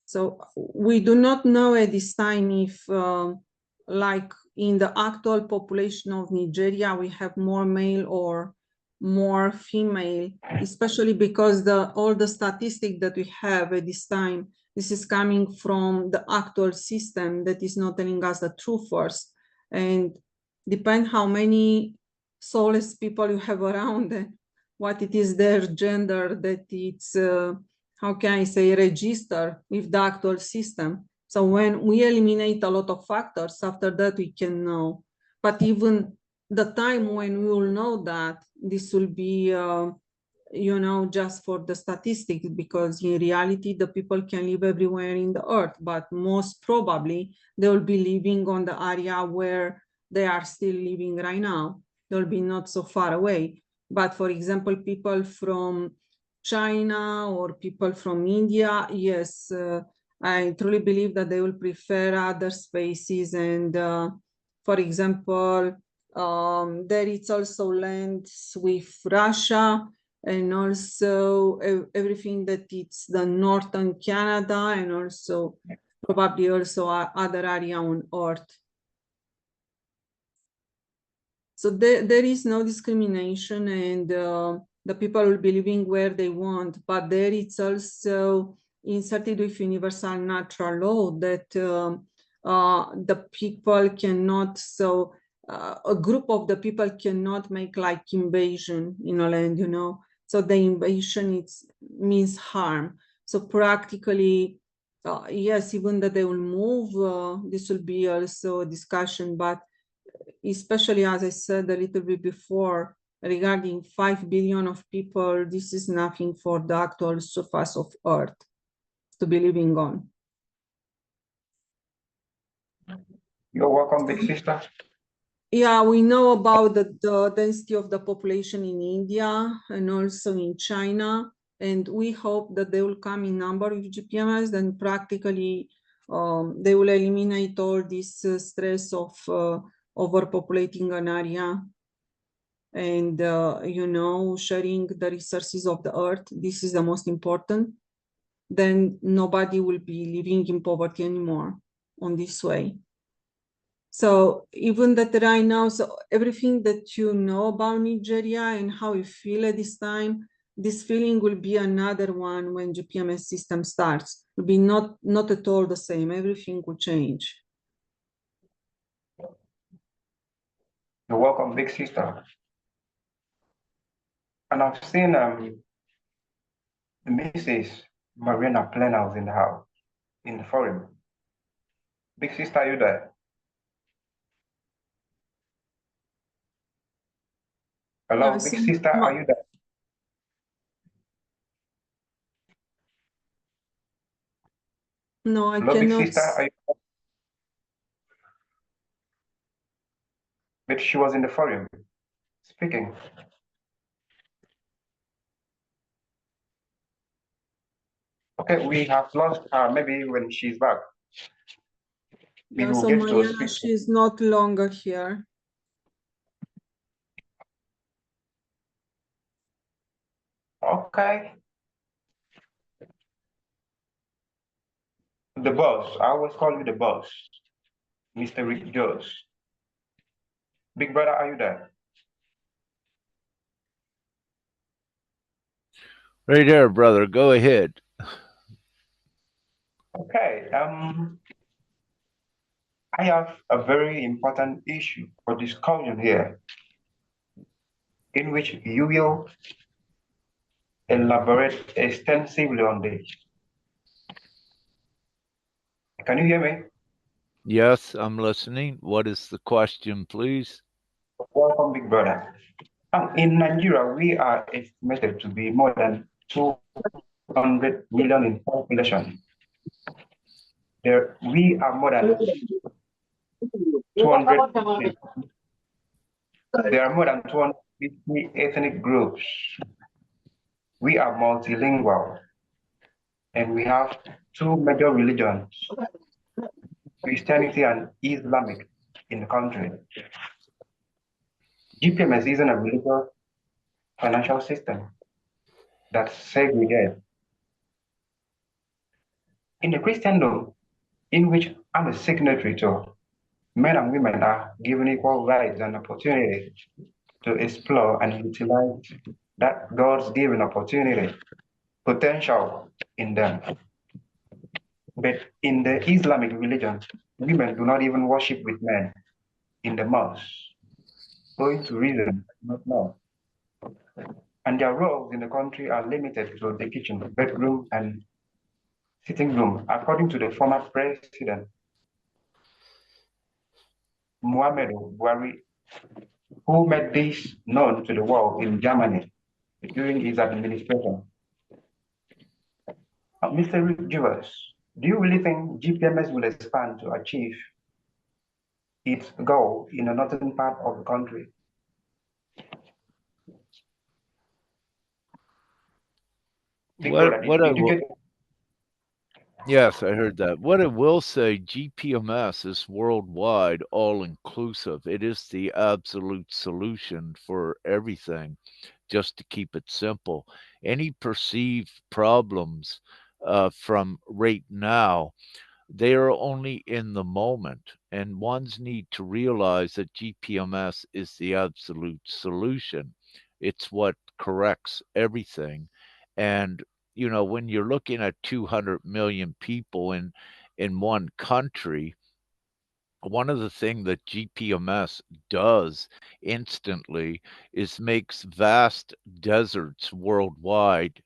A: So we do not know at this time if, like in the actual population of Nigeria, we have more male or more female, especially because all the statistics that we have at this time, this is coming from the actual system that is not telling us the truth first. And depend how many soulless people you have around, what it is their gender, that it's how can I say, register with the actual system. So when we eliminate a lot of factors, after that we can know. But even the time when we will know that, this will be, just for the statistics, because in reality, the people can live everywhere in the earth, but most probably they will be living on the area where they are still living right now. They'll be not so far away. But for example, people from China or people from India, yes, I truly believe that they will prefer other spaces. And for example, There it's also lands with Russia, and also everything that it's the northern Canada, and also probably also other area on Earth. So there is no discrimination, and the people will be living where they want, but there it's also inserted with universal natural law that the people cannot, so a group of the people cannot make like invasion in a land, you know. So the invasion means harm. So practically, yes, even that they will move, this will be also a discussion, but especially as I said a little bit before, regarding 5 billion of people, this is nothing for the actual surface of Earth to be living on.
C: You're welcome, big sister.
A: Yeah, we know about the density of the population in India and also in China, and we hope that they will come in number with GPMS, then practically they will eliminate all this stress of overpopulating an area and you know, sharing the resources of the earth. This is the most important. Then nobody will be living in poverty anymore on this way. So even that right now, so everything that you know about Nigeria and how you feel at this time, this feeling will be another one when GPMS system starts. It will be not at all the same. Everything will change.
C: You're welcome, big sister. And I've seen Mrs. Marina Plenhouse in the house, in the forum. Big sister, are you there? Hello,
A: Yeah,
C: big sister, are you there?
A: No, I
C: Hello, big
A: cannot.
C: sister, are you there? But she was in the forum speaking. Okay, we have lost her. Maybe when she's back, we
A: Yeah,
C: will
A: so
C: get to
A: Mariana,
C: speak.
A: she's not longer here.
C: Okay. The boss. I always call you the boss, Mr. Rick Jones. Big brother, are you there?
B: Right there, brother. Go ahead.
C: Okay. I have a very important issue for discussion here, in which you will elaborate extensively on this. Can you hear me?
B: Yes, I'm listening. What is the question, please?
C: Welcome, big brother. In Nigeria, we are estimated to be more than 200 million in population. We are more than 200. There are more than 250 ethnic groups. We are multilingual, and we have two major religions, Christianity and Islamic, in the country. GPMS isn't a religious financial system that's segregated. In the Christendom, in which I'm a signatory to, men and women are given equal rights and opportunity to explore and utilize that God's given opportunity, potential in them. But in the Islamic religion, women do not even worship with men in the mosque, owing to reasons not known. And their roles in the country are limited to the kitchen, bedroom, and sitting room, according to the former president, Muhammadu Buhari, who made this known to the world in Germany during his administration. Mr. Rivers, do you really think GPMS will expand to achieve its goal in the northern part of the country?
B: What I
C: Did you
B: will,
C: get
B: Yes, I heard that. What I will say, GPMS is worldwide, all inclusive. It is the absolute solution for everything, just to keep it simple. Any perceived problems from right now, they are only in the moment, and ones need to realize that GPMS is the absolute solution. It's what corrects everything. And when you're looking at 200 million people in one country, one of the things that GPMS does instantly is makes vast deserts worldwide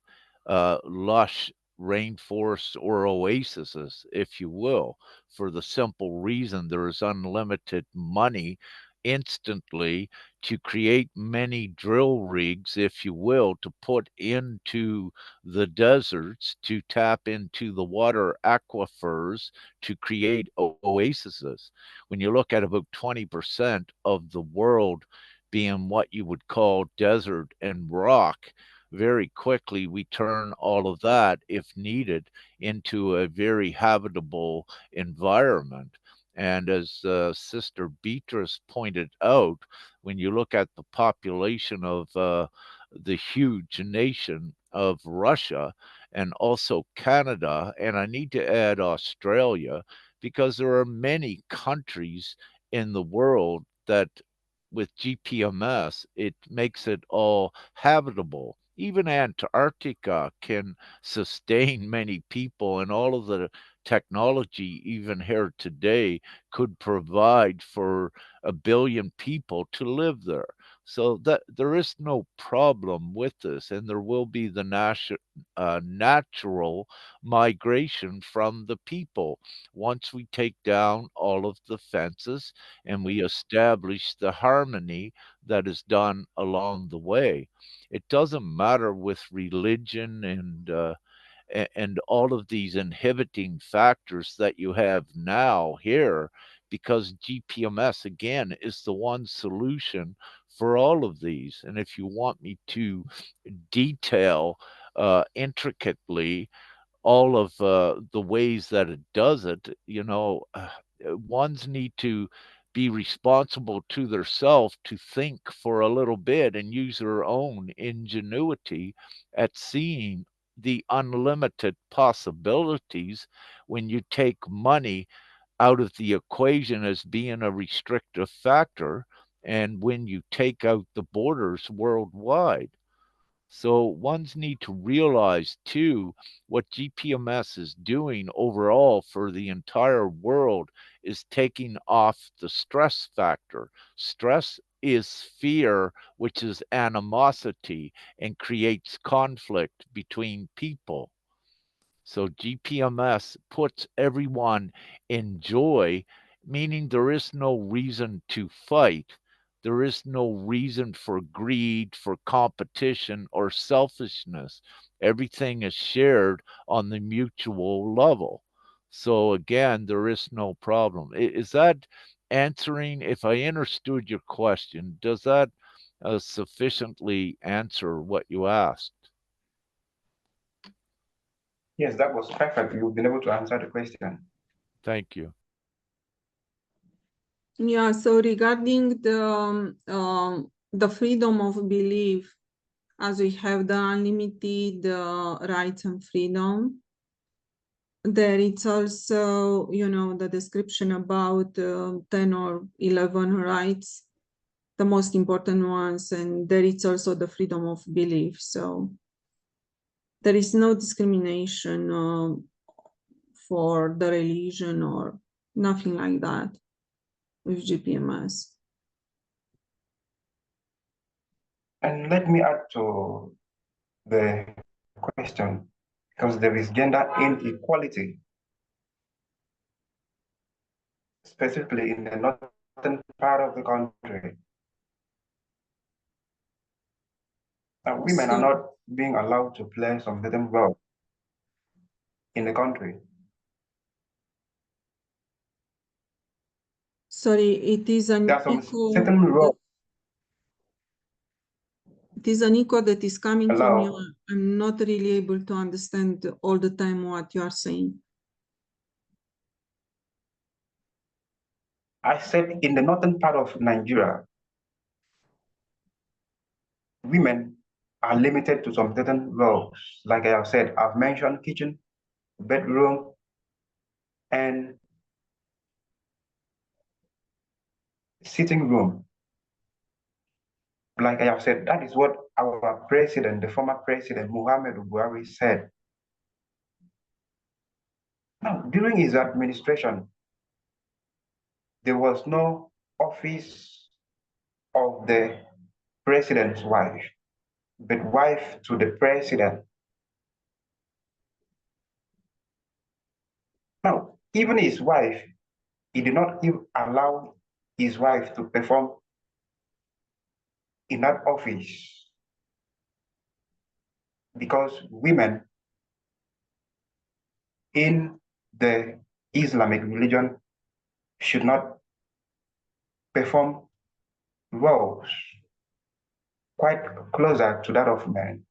B: lush rainforests or oases, if you will, for the simple reason there is unlimited money instantly to create many drill rigs, if you will, to put into the deserts to tap into the water aquifers to create oases. When you look at about 20% of the world being what you would call desert and rock, very quickly we turn all of that, if needed, into a very habitable environment. And as Sister Beatrice pointed out, when you look at the population of the huge nation of Russia and also Canada, and I need to add Australia, because there are many countries in the world that with GPMS, it makes it all habitable. Even Antarctica can sustain many people, and all of the technology, even here today, could provide for 1 billion people to live there. So that there is no problem with this, and there will be the natural migration from the people once we take down all of the fences and we establish the harmony that is done along the way. It doesn't matter with religion and all of these inhibiting factors that you have now here, because GPMS again is the one solution for all of these. And if you want me to detail intricately all of the ways that it does it, ones need to be responsible to their self to think for a little bit and use their own ingenuity at seeing the unlimited possibilities when you take money out of the equation as being a restrictive factor and when you take out the borders worldwide. So ones need to realize too what GPMS is doing overall for the entire world is taking off the stress factor. Stress is fear, which is animosity and creates conflict between people. So GPMS puts everyone in joy, meaning there is no reason to fight. There is no reason for greed, for competition, or selfishness. Everything is shared on the mutual level. So again, there is no problem. Is that answering? If I understood your question, does that sufficiently answer what you asked?
C: Yes, that was perfect. You've been able to answer the question.
B: Thank you.
A: Yeah, so regarding the freedom of belief, as we have the unlimited rights and freedom, there it's also, the description about 10 or 11 rights, the most important ones, and there it's also the freedom of belief. So there is no discrimination for the religion or nothing like that with GPMS.
C: And let me add to the question, because there is gender inequality, specifically in the northern part of the country. Women are not being allowed to play some certain role in the country.
A: Sorry, it is an
C: There are some
A: echo.
C: certain roles.
A: It is an echo that is coming from you.
C: Hello?
A: I'm not really able to understand all the time what you are saying.
C: I said in the northern part of Nigeria, women are limited to some certain roles. Like I have said, I've mentioned kitchen, bedroom, and sitting room. Like I have said, that is what our president, the former president, Muhammad Buhari, said. Now, during his administration, there was no office of the president's wife, but wife to the president. Now, even his wife, he did not even allow his wife to perform in that office because women in the Islamic religion should not perform roles quite closer to that of men.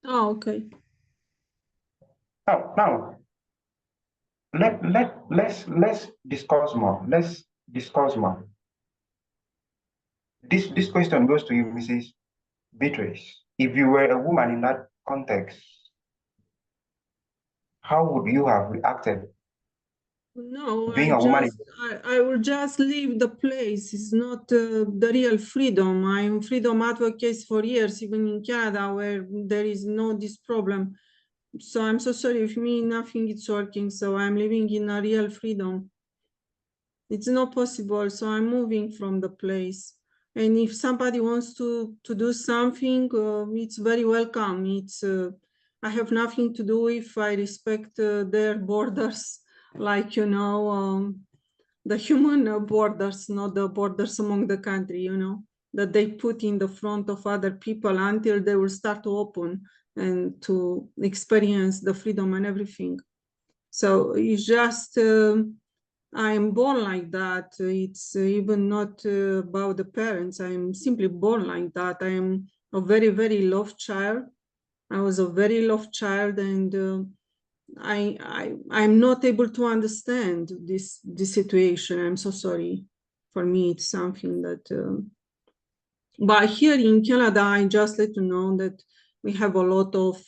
A: Oh, okay.
C: Now let's discuss more. Let's discuss more. This question goes to you, Mrs. Beatrice. If you were a woman in that context, how would you have reacted?
A: No,
C: Being a woman
A: I will just leave the place. It's not the real freedom. I'm freedom advocate for years, even in Canada, where there is no this problem. So I'm so sorry, with me nothing is working. So I'm living in a real freedom. It's not possible. So I'm moving from the place. And if somebody wants to do something, it's very welcome. It's I have nothing to do if I respect their borders, like the human borders, not the borders among the country. That they put in the front of other people until they will start to open and to experience the freedom and everything. So it's just. I'm born like that. It's even not about the parents. I'm simply born like that. I am a very, very loved child. I was a very loved child, and I'm not able to understand this situation. I'm so sorry. For me, it's something that. But here in Canada, I just let you know that we have a lot of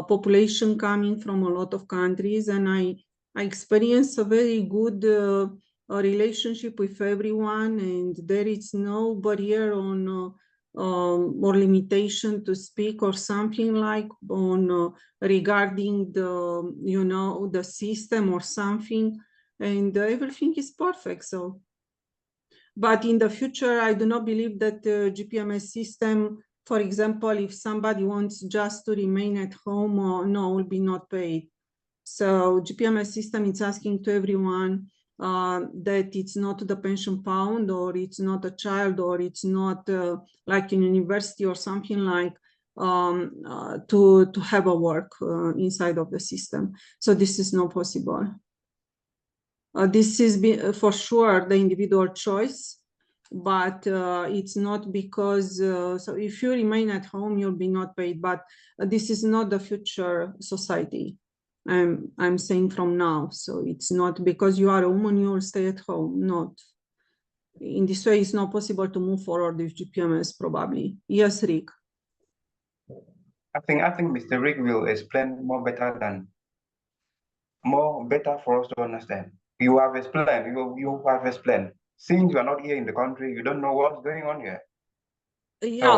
A: population coming from a lot of countries, and I experience a very good relationship with everyone, and there is no barrier on or limitation to speak or something like on regarding the system or something, and everything is perfect. So. But in the future, I do not believe that the GPMS system, for example, if somebody wants just to remain at home, or no, will be not paid. So GPMS system is asking to everyone that it's not the pension pound, or it's not a child, or it's not like in university or something like to have a work inside of the system. So this is not possible. This is for sure the individual choice, but it's not because, so if you remain at home, you'll be not paid, but this is not the future society. I'm saying from now. So it's not because you are a woman, you will stay at home. Not. In this way, it's not possible to move forward with GPMS probably. Yes, Rick.
C: I think Mr. Rick will explain more better for us to understand. You have explained. You have explained. Since you are not here in the country, you don't know what's going on here.
A: Yeah,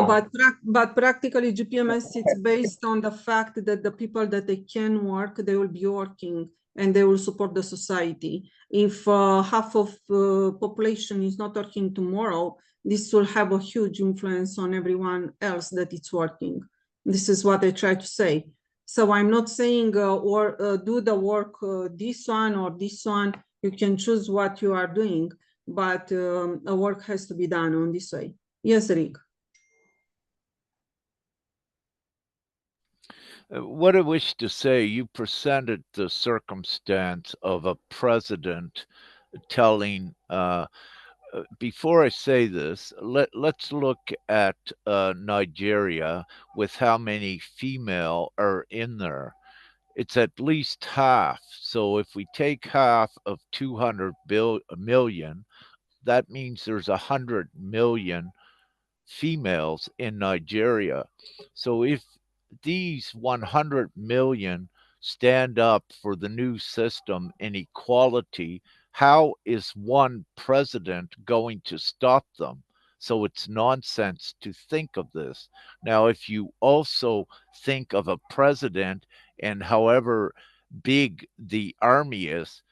A: but practically GPMS, it's based on the fact that the people that they can work, they will be working and they will support the society. If half of population is not working tomorrow, this will have a huge influence on everyone else that it's working. This is what I try to say. So I'm not saying or do the work this one or this one. You can choose what you are doing, but a work has to be done on this way. Yes, Rick.
B: What I wish to say, you presented the circumstance of a president telling, before I say this, let's look at Nigeria with how many female are in there. it's at least half. So if we take half of 200 million, that means there's 100 million females in Nigeria. So if these 100 million stand up for the new system and equality, how is one president going to stop them? So it's nonsense to think of this. Now, if you also think of a president and however big the army is,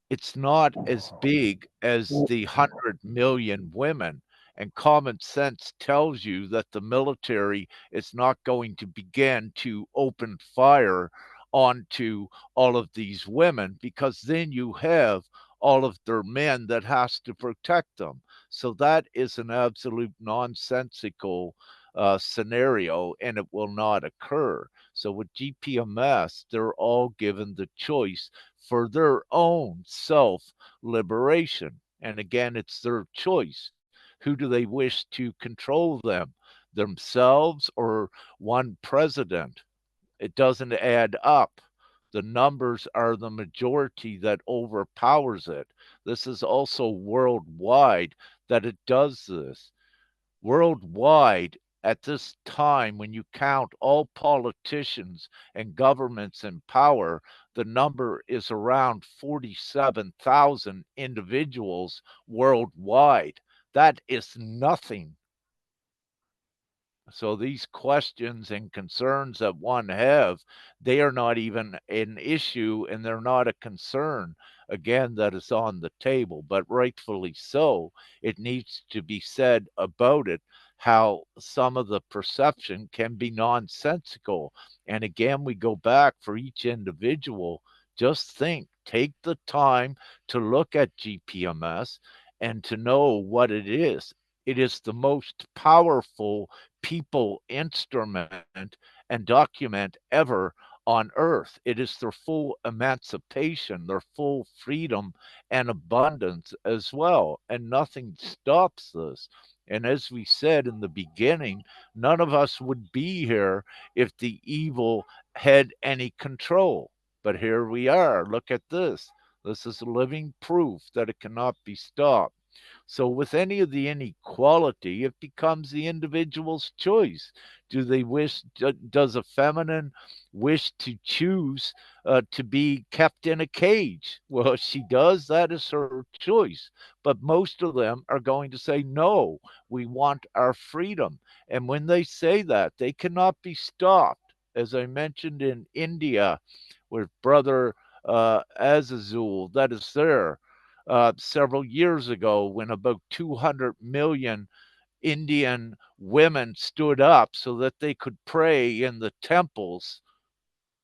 B: it's not as big as the 100 million women. And common sense tells you that the military is not going to begin to open fire onto all of these women because then you have all of their men that has to protect them. So that is an absolute nonsensical scenario and it will not occur. So with GPMS, they're all given the choice for their own self liberation. And again, it's their choice. Who do they wish to control them? Themselves or one president? It doesn't add up. The numbers are the majority that overpowers it. This is also worldwide that it does this. Worldwide, at this time, when you count all politicians and governments in power, the number is around 47,000 individuals worldwide. That is nothing. So these questions and concerns that one have, they are not even an issue and they're not a concern again that is on the table, but rightfully so. It needs to be said about it how some of the perception can be nonsensical. And again, we go back for each individual. Just think, take the time to look at GPMS and to know what it is. It is the most powerful people instrument and document ever on earth. It is their full emancipation, their full freedom and abundance as well. And nothing stops this. And as we said in the beginning, none of us would be here if the evil had any control. But here we are. Look at this. This is living proof that it cannot be stopped. So, with any of the inequality, it becomes the individual's choice. Do they wish, does a feminine wish to choose to be kept in a cage? Well, if she does, that is her choice. But most of them are going to say, no, we want our freedom. And when they say that, they cannot be stopped. As I mentioned in India with Brother Azazul, that is there several years ago when about 200 million Indian women stood up so that they could pray in the temples.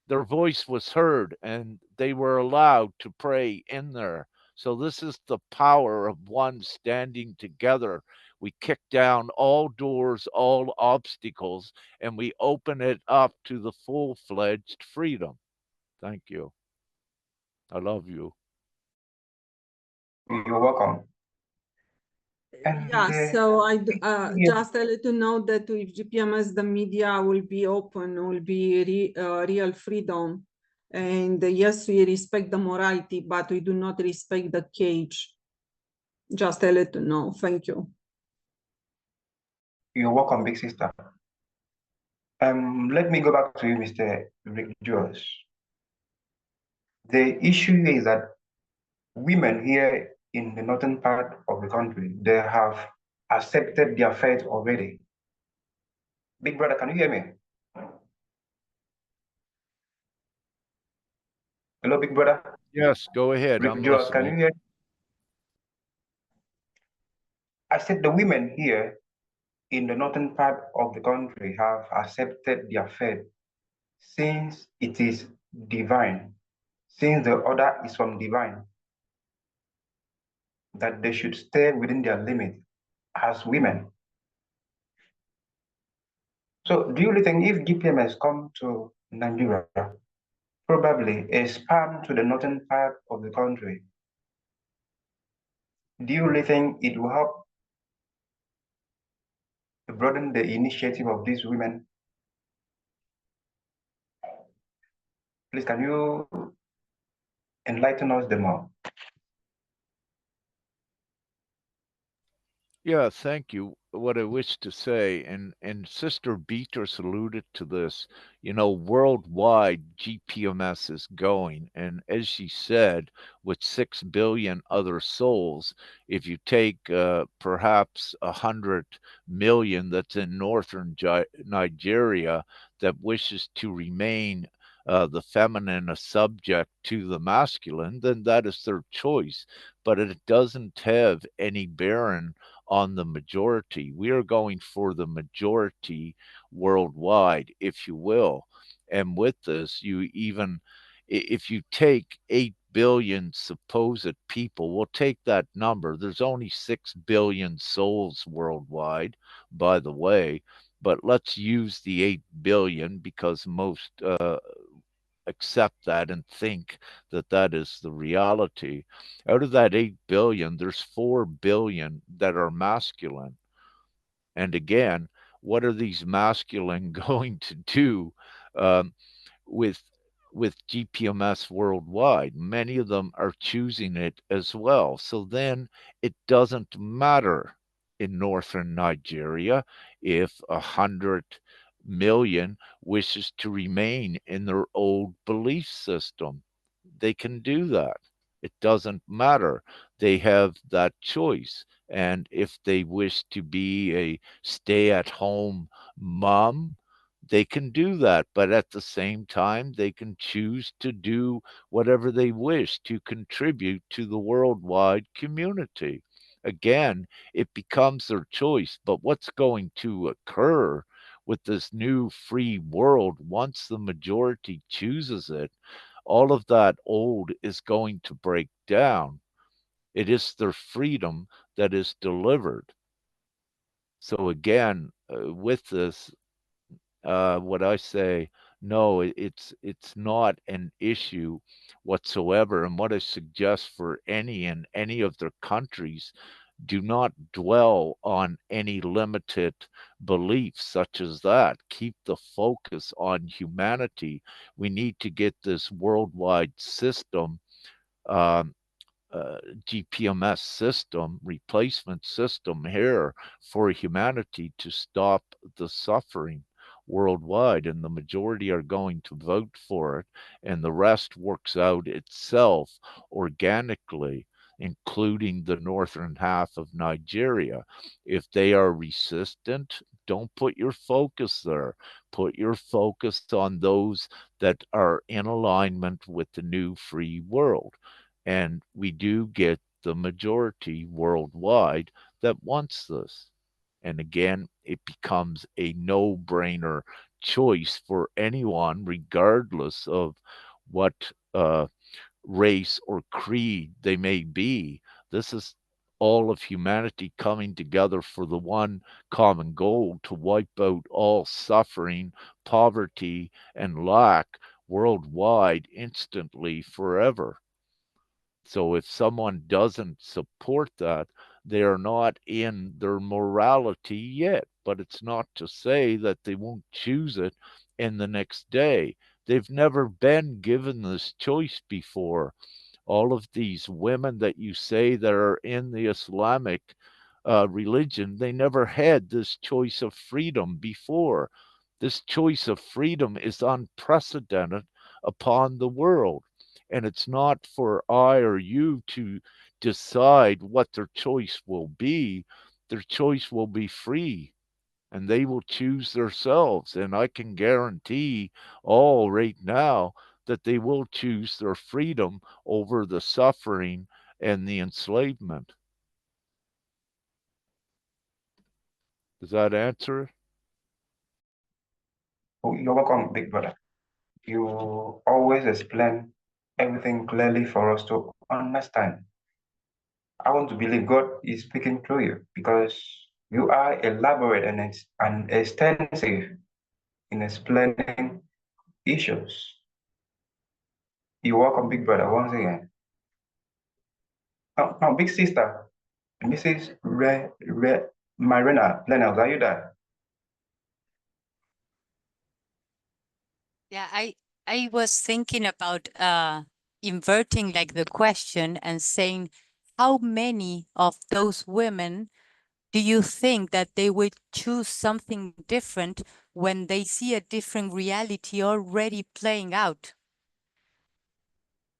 B: Their voice was heard and they were allowed to pray in there. So, this is the power of one standing together. We kick down all doors, all obstacles, and we open it up to the full fledged freedom. Thank you. I love you.
C: You're welcome. And
A: Yeah, so I
C: yeah,
A: just a little note that with GPMS, the media will be open, will be real freedom. And yes, we respect the morality, but we do not respect the cage. Just a little note. Thank you.
C: you're welcome, big sister. Let me go back to you, Mr. Rick Jones. The issue is that women here in the northern part of the country, they have accepted their fate already. Big brother, can you hear me? Hello, big brother.
B: Yes, go ahead.
C: Rick
B: I'm
C: Jones, can you
B: listening.
C: hear? I said the women here in the northern part of the country have accepted their fate since it is divine, since the order is from divine, that they should stay within their limit as women. So do you really think if GPMS come to Nigeria, probably expand to the northern part of the country, do you really think it will help to broaden the initiative of these women? Please, can you enlighten us the more?
B: Yeah, thank you. What I wish to say, and Sister Beatrice alluded to this, worldwide GPMS is going. And as she said, with 6 billion other souls, if you take perhaps 100 million that's in northern Nigeria that wishes to remain the feminine a subject to the masculine, then that is their choice. But it doesn't have any bearing on the majority. We are going for the majority worldwide, if you will. And with this, if you take 8 billion supposed people, we'll take that number. There's only 6 billion souls worldwide, by the way, but let's use the 8 billion because most accept that and think that that is the reality. Out of that 8 billion, there's 4 billion that are masculine. And again, what are these masculine going to do um, with GPMS worldwide? Many of them are choosing it as well. So then it doesn't matter in northern Nigeria if 100 million wishes to remain in their old belief system. They can do that. It doesn't matter. They have that choice. And if they wish to be a stay at home mom, they can do that. But at the same time, they can choose to do whatever they wish to contribute to the worldwide community. Again, it becomes their choice. But what's going to occur with this new free world, once the majority chooses it, all of that old is going to break down. It is their freedom that is delivered. So again, with this, what I say, no, it's not an issue whatsoever. And what I suggest for any of their countries, do not dwell on any limited beliefs such as that. Keep the focus on humanity. We need to get this worldwide system, um, GPMS system, replacement system here for humanity to stop the suffering worldwide. And the majority are going to vote for it, and the rest works out itself organically, including the northern half of Nigeria. If they are resistant, don't put your focus there. Put your focus on those that are in alignment with the new free world. And we do get the majority worldwide that wants this. And again, it becomes a no brainer choice for anyone, regardless of what race or creed they may be. This is all of humanity coming together for the one common goal: to wipe out all suffering, poverty, and lack worldwide instantly forever. So if someone doesn't support that, they are not in their morality yet. But it's not to say that they won't choose it in the next day. They've never been given this choice before. All of these women that you say that are in the Islamic religion, they never had this choice of freedom before. This choice of freedom is unprecedented upon the world. And it's not for I or you to decide what their choice will be. Their choice will be free, and they will choose themselves. And I can guarantee all right now that they will choose their freedom over the suffering and the enslavement. Does that answer it?
C: Oh, you're welcome, big brother. You always explain everything clearly for us to understand. I want to believe God is speaking through you because you are elaborate and extensive in explaining issues. You're welcome, big brother, once again. Now, big sister, Mrs. Marina Lennels, are you there?
D: Yeah, I was thinking about inverting like the question and saying, how many of those women do you think that they would choose something different when they see a different reality already playing out?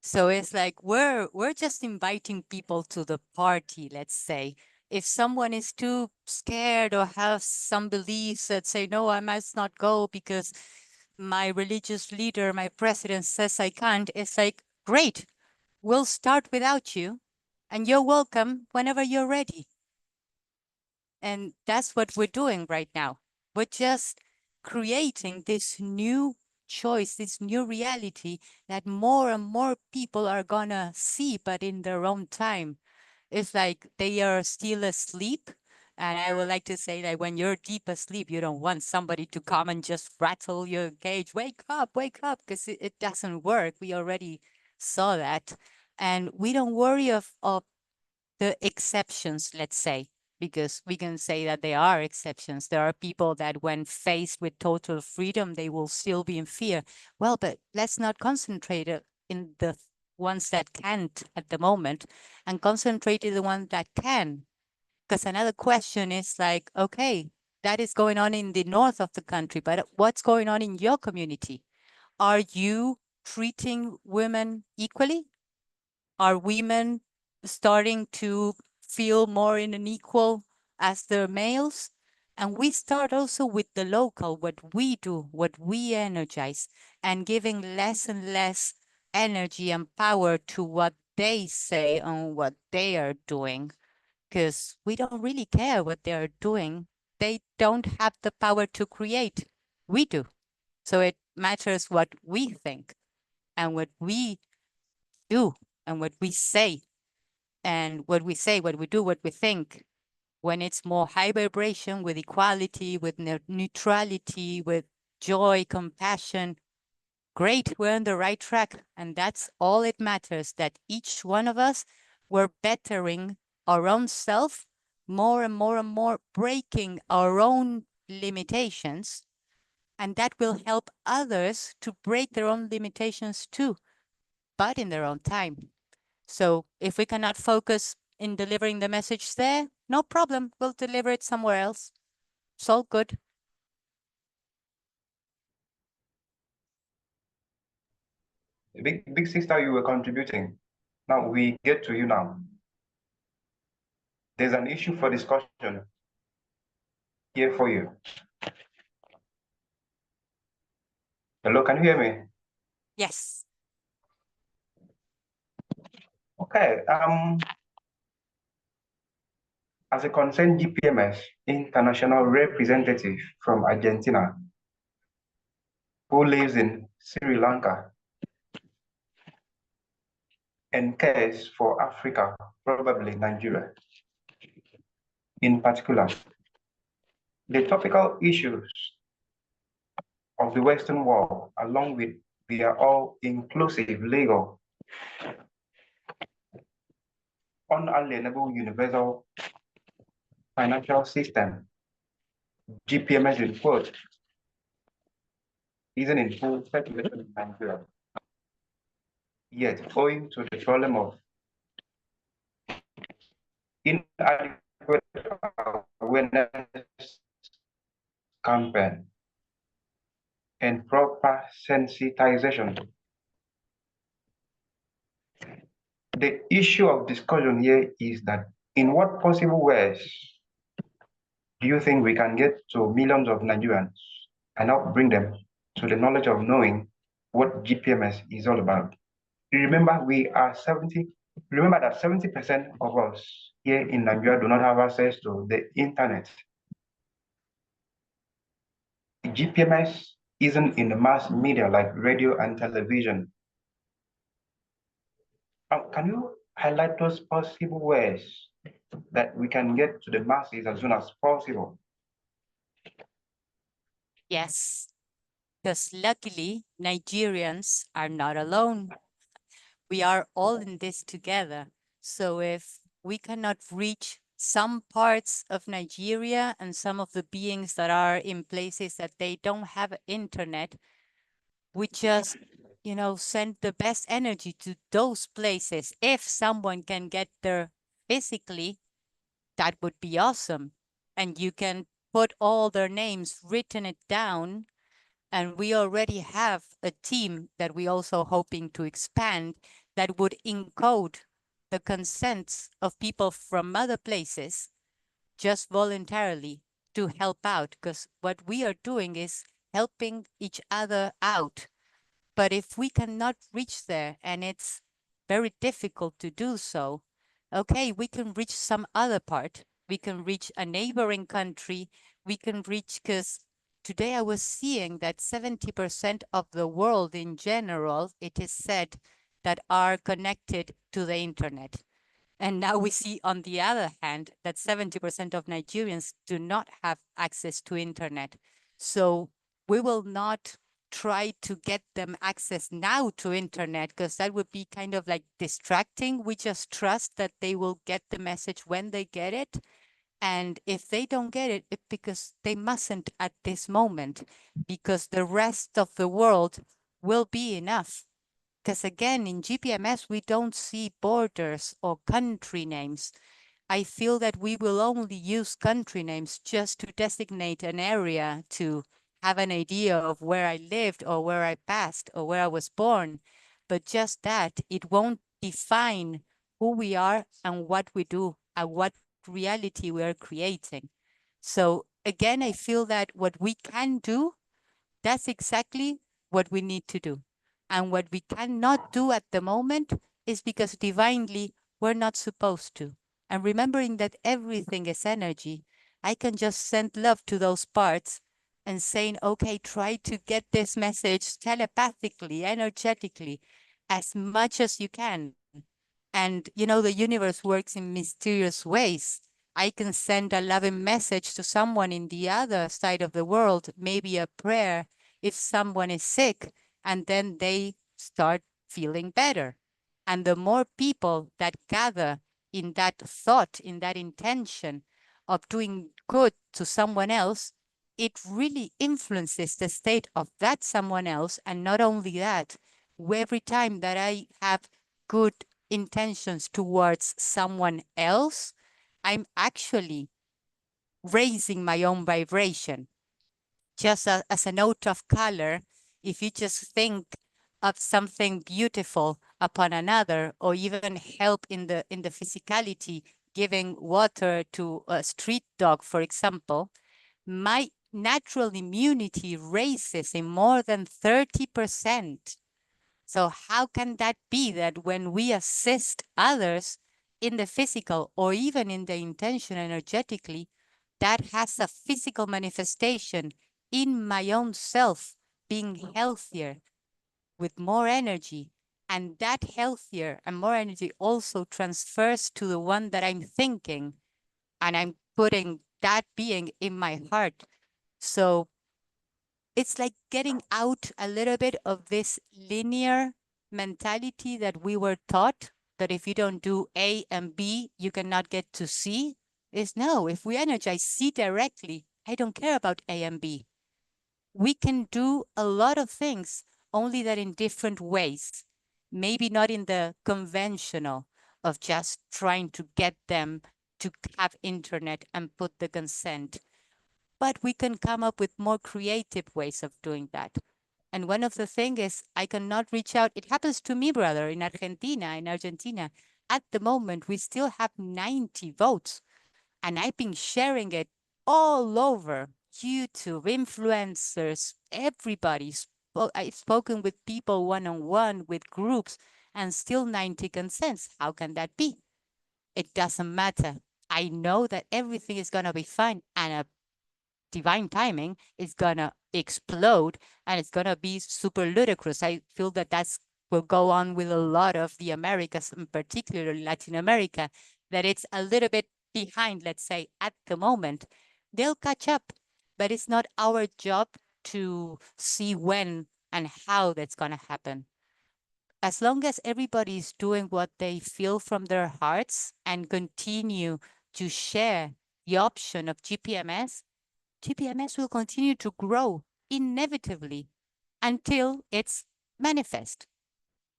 D: So it's like we're just inviting people to the party, let's say. If someone is too scared or has some beliefs that say, no, I must not go because my religious leader, my president says I can't, it's like, great, we'll start without you and you're welcome whenever you're ready. And that's what we're doing right now. We're just creating this new choice, this new reality that more and more people are gonna see, but in their own time. It's like they are still asleep. And I would like to say that when you're deep asleep, you don't want somebody to come and just rattle your cage. Wake up, because it doesn't work. We already saw that. And we don't worry of the exceptions, let's say, because we can say that there are exceptions. There are people that when faced with total freedom, they will still be in fear. Well, but let's not concentrate in the ones that can't at the moment and concentrate in the ones that can. Because another question is like, okay, that is going on in the north of the country, but what's going on in your community? Are you treating women equally? Are women starting to feel more in an equal as the males? And we start also with the local, what we do, what we energize, and giving less and less energy and power to what they say and what they are doing, because we don't really care what they are doing. They don't have the power to create. We do. So it matters what we think and what we do and what we say, and what we say, what we do, what we think. When it's more high vibration with equality, with neutrality, with joy, compassion, great, we're on the right track. And that's all it matters, that each one of us, we're bettering our own self more and more and more, breaking our own limitations. And that will help others to break their own limitations too, but in their own time. So if we cannot focus in delivering the message there, no problem. We'll deliver it somewhere else. It's all good.
C: Big sister, you were contributing. Now we get to you now. There's an issue for discussion here for you. Hello, can you hear me?
D: Yes.
C: Okay. As a concerned GPMS international representative from Argentina who lives in Sri Lanka and cares for Africa, probably Nigeria in particular, the topical issues of the Western world, along with their all-inclusive legal, unalienable universal financial system, GPMS in quote, isn't in full circulation in Nigeria. Yet, owing to the problem of inadequate awareness campaign and proper sensitization, the issue of discussion here is that in what possible ways do you think we can get to millions of Nigerians and help bring them to the knowledge of knowing what GPMS is all about? Remember, remember that 70% of us here in Nigeria do not have access to the internet. GPMS isn't in the mass media like radio and television. Can you highlight those possible ways that we can get to the masses as soon as possible?
D: Yes. Because luckily, Nigerians are not alone. We are all in this together. So if we cannot reach some parts of Nigeria and some of the beings that are in places that they don't have internet, we just send the best energy to those places. If someone can get there physically, that would be awesome. And you can put all their names, written it down. And we already have a team that we also hoping to expand that would encode the consents of people from other places just voluntarily to help out. Because what we are doing is helping each other out. But if we cannot reach there, and it's very difficult to do so, okay, we can reach some other part. We can reach a neighboring country. We can reach, because today I was seeing that 70% of the world in general, it is said, that are connected to the internet. And now we see, on the other hand, that 70% of Nigerians do not have access to internet. So we will not try to get them access now to internet, because that would be kind of like distracting. We just trust that they will get the message when they get it. And if they don't get it, because they mustn't at this moment, because the rest of the world will be enough. Because again, in GPMS, we don't see borders or country names. I feel that we will only use country names just to designate an area, to have an idea of where I lived or where I passed or where I was born. But just that, it won't define who we are and what we do and what reality we are creating. So again, I feel that what we can do, that's exactly what we need to do. And what we cannot do at the moment is because divinely we're not supposed to. And remembering that everything is energy, I can just send love to those parts and saying, okay, try to get this message telepathically, energetically, as much as you can. And, the universe works in mysterious ways. I can send a loving message to someone in the other side of the world, maybe a prayer, if someone is sick, and then they start feeling better. And the more people that gather in that thought, in that intention of doing good to someone else, it really influences the state of that someone else. And not only that, every time that I have good intentions towards someone else, I'm actually raising my own vibration. Just as a note of color, if you just think of something beautiful upon another, or even help in the physicality, giving water to a street dog, for example, my natural immunity raises in more than 30%. So how can that be that when we assist others in the physical or even in the intention energetically, that has a physical manifestation in my own self being healthier with more energy, and that healthier and more energy also transfers to the one that I'm thinking, and I'm putting that being in my heart. So it's like getting out a little bit of this linear mentality that we were taught, that if you don't do A and B, you cannot get to C. Is no, if we energize C directly, I don't care about A and B. We can do a lot of things, only that in different ways. Maybe not in the conventional of just trying to get them to have internet and put the consent, but we can come up with more creative ways of doing that. And one of the things is I cannot reach out. It happens to me, brother, in Argentina. In Argentina, at the moment, we still have 90 votes. And I've been sharing it all over YouTube, influencers, everybody. I've spoken with people one-on-one, with groups, and still 90 consents. How can that be? It doesn't matter. I know that everything is going to be fine, and a divine timing is gonna explode, and it's gonna be super ludicrous. I feel that that's will go on with a lot of the Americas, in particular Latin America, that it's a little bit behind, let's say, at the moment. They'll catch up, but it's not our job to see when and how that's gonna happen. As long as everybody is doing what they feel from their hearts and continue to share the option of GPMS will continue to grow inevitably until it's manifest,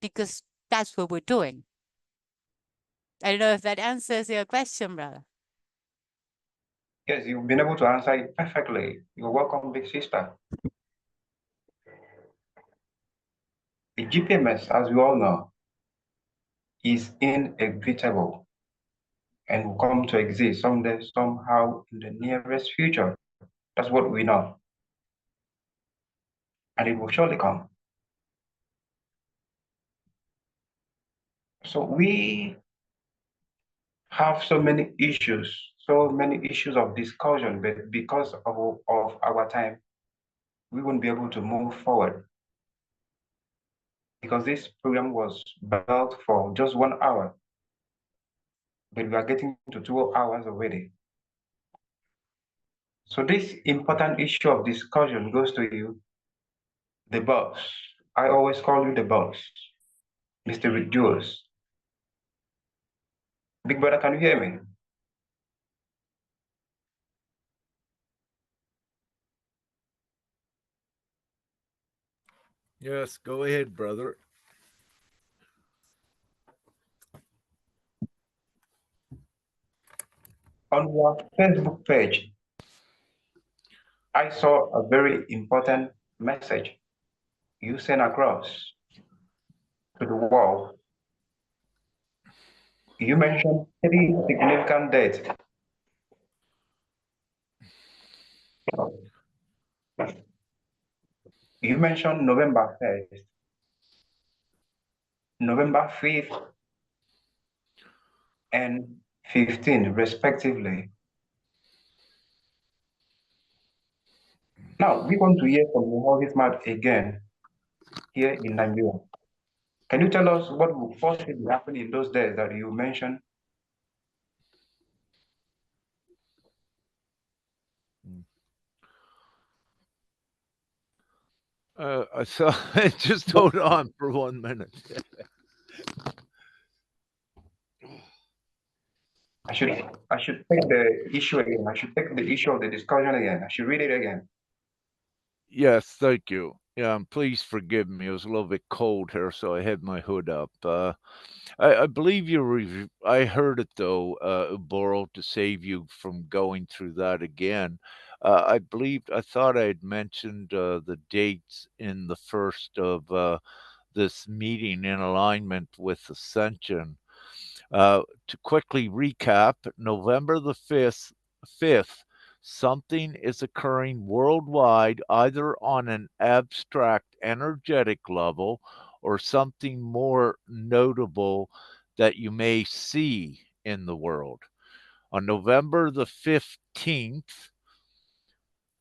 D: because that's what we're doing. I don't know if that answers your question, brother.
C: Yes, you've been able to answer it perfectly. You're welcome, big sister. The GPMS, as we all know, is inevitable and will come to exist someday, somehow in the nearest future. That's what we know. And it will surely come. So we have so many issues of discussion, but because of our time, we won't be able to move forward. Because this program was built for just 1 hour, but we are getting to 2 hours already. So this important issue of discussion goes to you, the boss. I always call you the boss, Mr. Rick Jules. Big brother, can you hear me?
B: Yes, go ahead, brother.
C: On your Facebook page, I saw a very important message you sent across to the world. You mentioned 3 significant dates. You mentioned November 1st, November 5th, and 15th, respectively. Now, we want to hear from the Holy Smart again here in Nigeria. Can you tell us what will possibly happen in those days that you mentioned?
B: So just hold on for 1 minute.
C: I should take the issue again. I should take the issue of the discussion again. I should read it again.
B: Yes, thank you. Yeah, and please forgive me. It was a little bit cold here, so I had my hood up. I believe I heard it though, Boral, to save you from going through that again. I thought I had mentioned the dates in the first of this meeting in alignment with Ascension. To quickly recap, November the 5th, something is occurring worldwide, either on an abstract energetic level or something more notable that you may see in the world. On November the 15th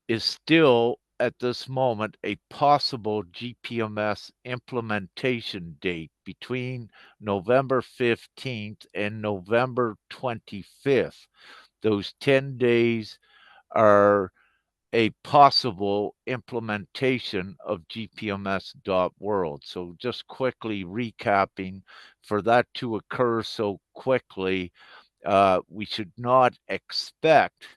B: is still at this moment a possible GPMS implementation date between November 15th and November 25th. Those 10 days are a possible implementation of Gpms.world. So, just quickly recapping, for that to occur so quickly, we should not expect,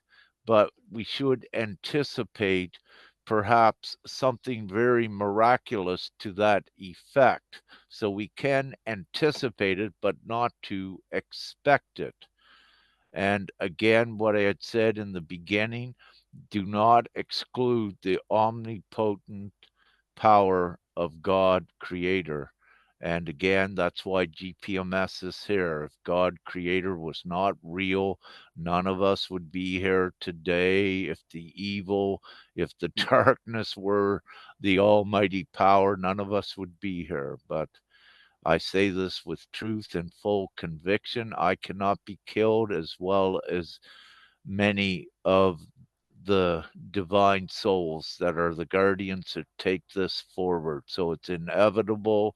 B: but we should anticipate perhaps something very miraculous to that effect. So we can anticipate it, but not to expect it. And again, what I had said in the beginning, do not exclude the omnipotent power of God Creator. And again, that's why GPMS is here. If God Creator was not real, none of us would be here today. If the darkness were the almighty power, none of us would be here. But I say this with truth and full conviction. I cannot be killed, as well as many of the divine souls that are the guardians that take this forward. So it's inevitable,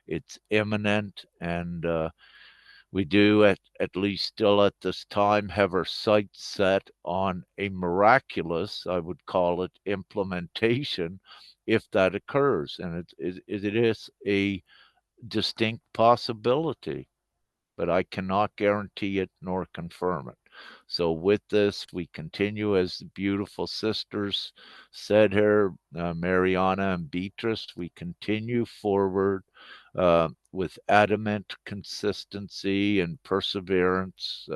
B: it's imminent, and we do at least still at this time have our sights set on a miraculous, I would call it, implementation if that occurs. And it is a distinct possibility, but I cannot guarantee it nor confirm it. So with this, we continue as the beautiful sisters said here, Mariana and Beatrice, we continue forward with adamant consistency and perseverance,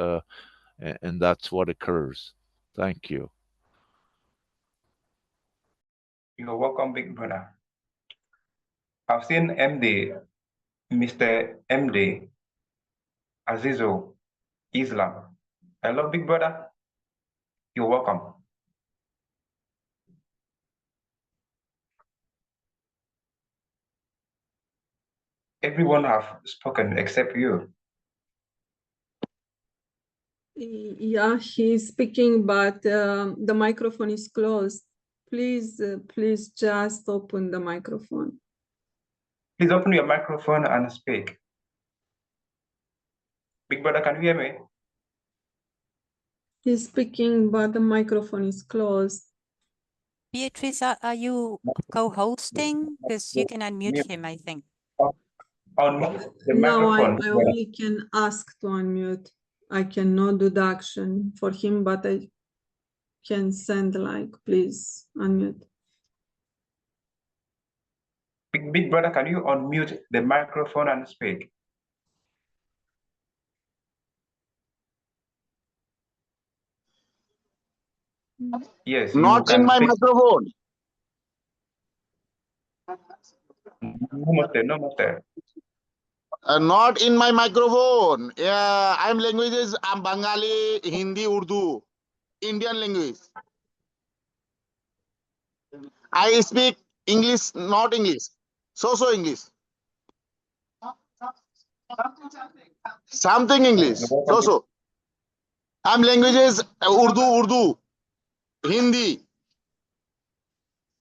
B: and that's what occurs. Thank you.
C: You're welcome, big brother. I've seen MD, Mr. MD, Azizo, Islam. Hello, big brother. You're welcome. Everyone have spoken except you.
A: Yeah, he's speaking, but the microphone is closed. Please, please just open the microphone.
C: Please open your microphone and speak. Big brother, can you hear me?
A: He's speaking, but the microphone is closed.
D: Beatrice, are you co-hosting? Because you can unmute him, I think.
C: Unmute the
A: No, I
C: microphone.
A: only can ask to unmute. I cannot do the action for him, but I can send like, please unmute.
C: Big brother, can you unmute the microphone and speak? Yes, you
E: Not in
C: can
E: my
C: speak.
E: microphone.
C: Namaste, namaste.
E: Not in my microphone. Yeah, I'm languages. I'm Bengali, Hindi, Urdu, Indian language. I speak English, not English. So English. Something English.
C: You're welcome.
E: So. I'm languages Urdu, Hindi.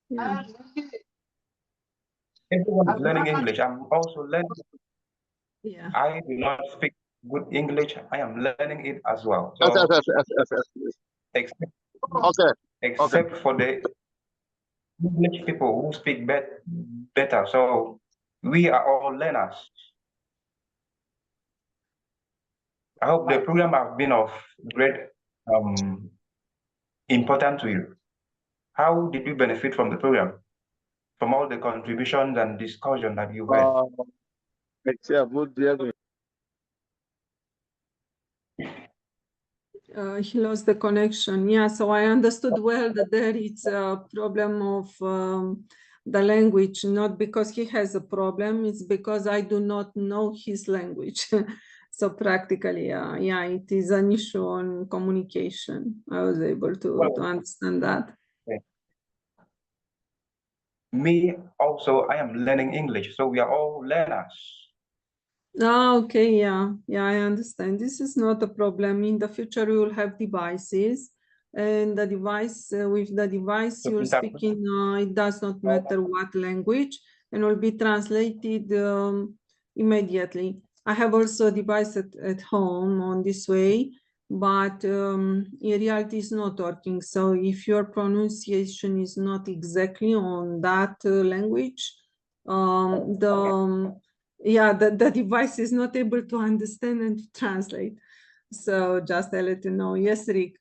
A: Yeah.
C: Everyone is learning English. I'm also learning.
A: Yeah.
C: I do not speak good English. I am learning it as well.
E: Yes.
C: Except,
E: Okay.
C: except for the English people who speak better. So we are all learners. I hope the program has been of great importance to you. How did you benefit from the program? From all the contributions and discussion that you've had?
A: He lost the connection. Yeah, so I understood well that there is a problem of the language, not because he has a problem, it's because I do not know his language. So practically, yeah, it is an issue on communication. I was able to understand that.
C: Okay. Me also, I am learning English, so we are all learners.
A: Okay, yeah, I understand. This is not a problem. In the future, we will have devices, and the device, with the device you're speaking, it does not matter what language, and will be translated immediately. I have also a device at home on this way, but in reality, it's not working. So if your pronunciation is not exactly on that language, the device is not able to understand and to translate. So just I let you know. Yes, Rick.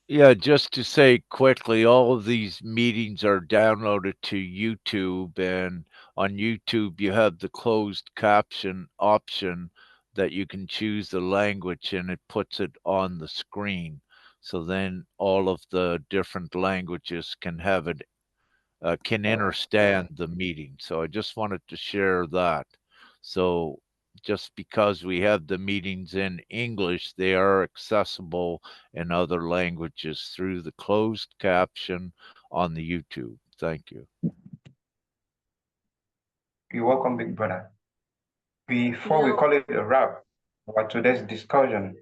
B: Yeah, just to say quickly, all of these meetings are downloaded to YouTube, and on YouTube you have the closed caption option that you can choose the language and it puts it on the screen. So then all of the different languages can have it, can understand the meeting. So I just wanted to share that. So just because we have the meetings in English, they are accessible in other languages through the closed caption on the YouTube. Thank you.
C: You're welcome, big brother. Before we call it a wrap for today's discussion,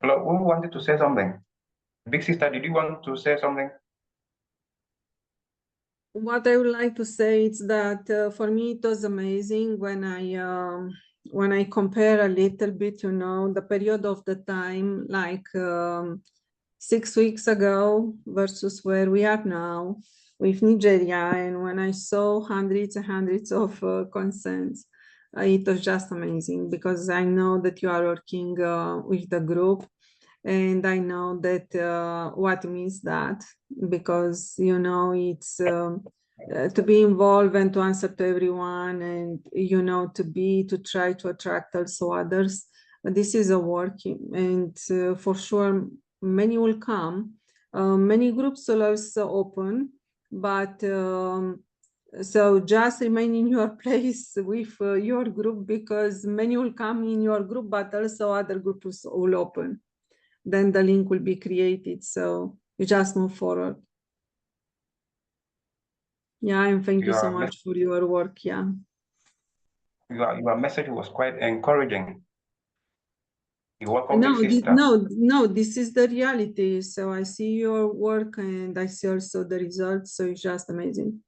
C: who wanted to say something? Big sister, did you want to say something?
A: What I would like to say is that for me it was amazing when I compare a little bit, the period of the time, like 6 weeks ago versus where we are now with Nigeria, and when I saw hundreds and hundreds of consents. It was just amazing because I know that you are working with the group, and I know that what means that, because it's to be involved and to answer to everyone, and to try to attract also others. This is a work, and for sure many will come. Many groups will also open, but so just remain in your place with your group, because many will come in your group, but also other groups will open. Then the link will be created. So you just move forward. Yeah, and thank you so much for your work. Yeah.
C: Your message was quite encouraging. You welcome
A: No,
C: the sister.
A: no, this is the reality. So I see your work and I see also the results. So it's just amazing.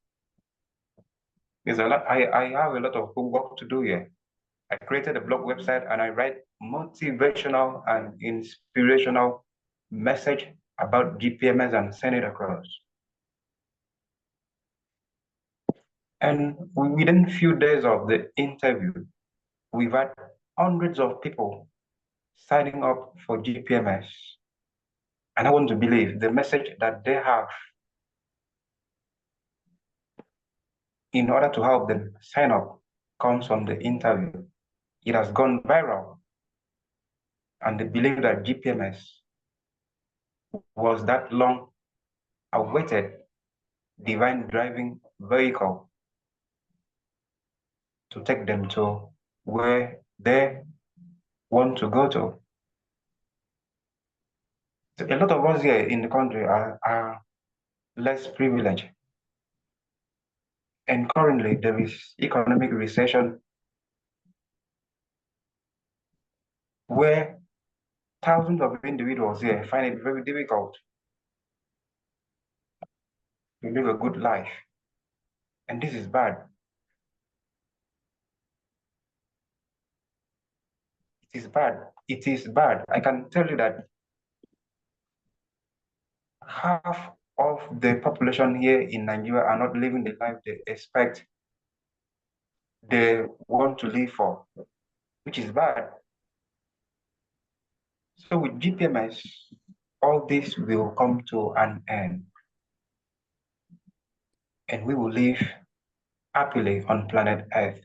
C: There's a lot. I have a lot of work to do here. I created a blog website and I write motivational and inspirational message about GPMS and send it across. And within few days of the interview, we've had hundreds of people signing up for GPMS. And I want to believe the message that they have in order to help them sign up comes from the interview. It has gone viral. And they believe that GPMS was that long awaited divine driving vehicle to take them to where they want to go to. So a lot of us here in the country are less privileged. And currently there is economic recession where thousands of individuals here find it very difficult to live a good life. And this is bad. It is bad. It is bad. I can tell you that half of the population here in Nigeria are not living the life they expect they want to live for, which is bad. So with GPMS, all this will come to an end and we will live happily on planet Earth.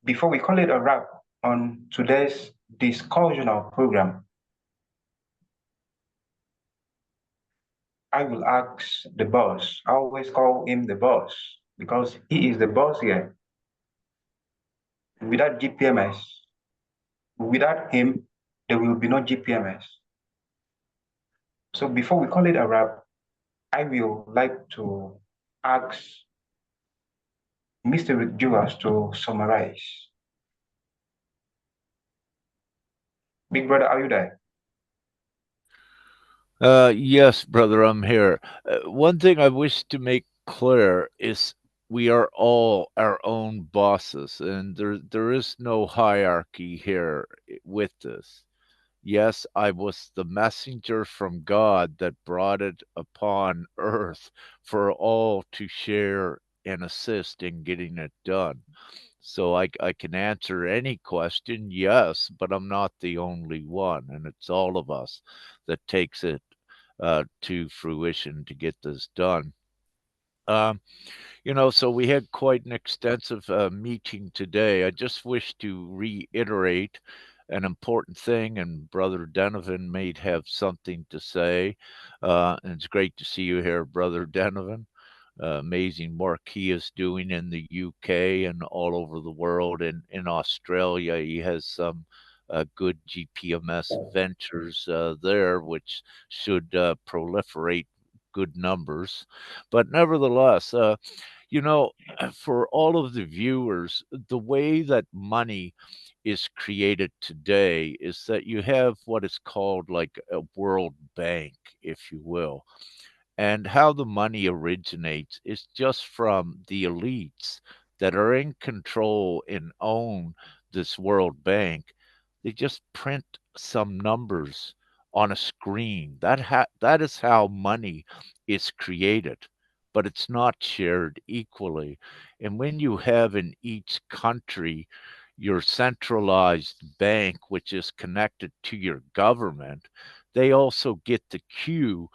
C: Before we call it a wrap on today's discussional program, I will ask the boss. I always call him the boss because he is the boss here. Without GPMS, without him, there will be no GPMS. So before we call it a wrap, I will like to ask Mr. Juas to summarize. Big brother, are you there?
B: Yes, brother, I'm here. One thing I wish to make clear is we are all our own bosses, and there is no hierarchy here with this. Yes, I was the messenger from God that brought it upon earth for all to share and assist in getting it done. So I can answer any question, yes, but I'm not the only one, and it's all of us that takes it to fruition to get this done. Um, so we had quite an extensive meeting today. I just wish to reiterate an important thing, and Brother Donovan may have something to say. And it's great to see you here, Brother Donovan. Amazing work he is doing in the UK and all over the world. And in Australia, he has some good GPMS ventures there, which should proliferate good numbers. But nevertheless, for all of the viewers, the way that money is created today is that you have what is called like a world bank, if you will. And how the money originates is just from the elites that are in control and own this World Bank. They just print some numbers on a screen. That is how money is created. but it's not shared equally. And when you have in each country your centralized bank, which is connected to your government, they also get the cue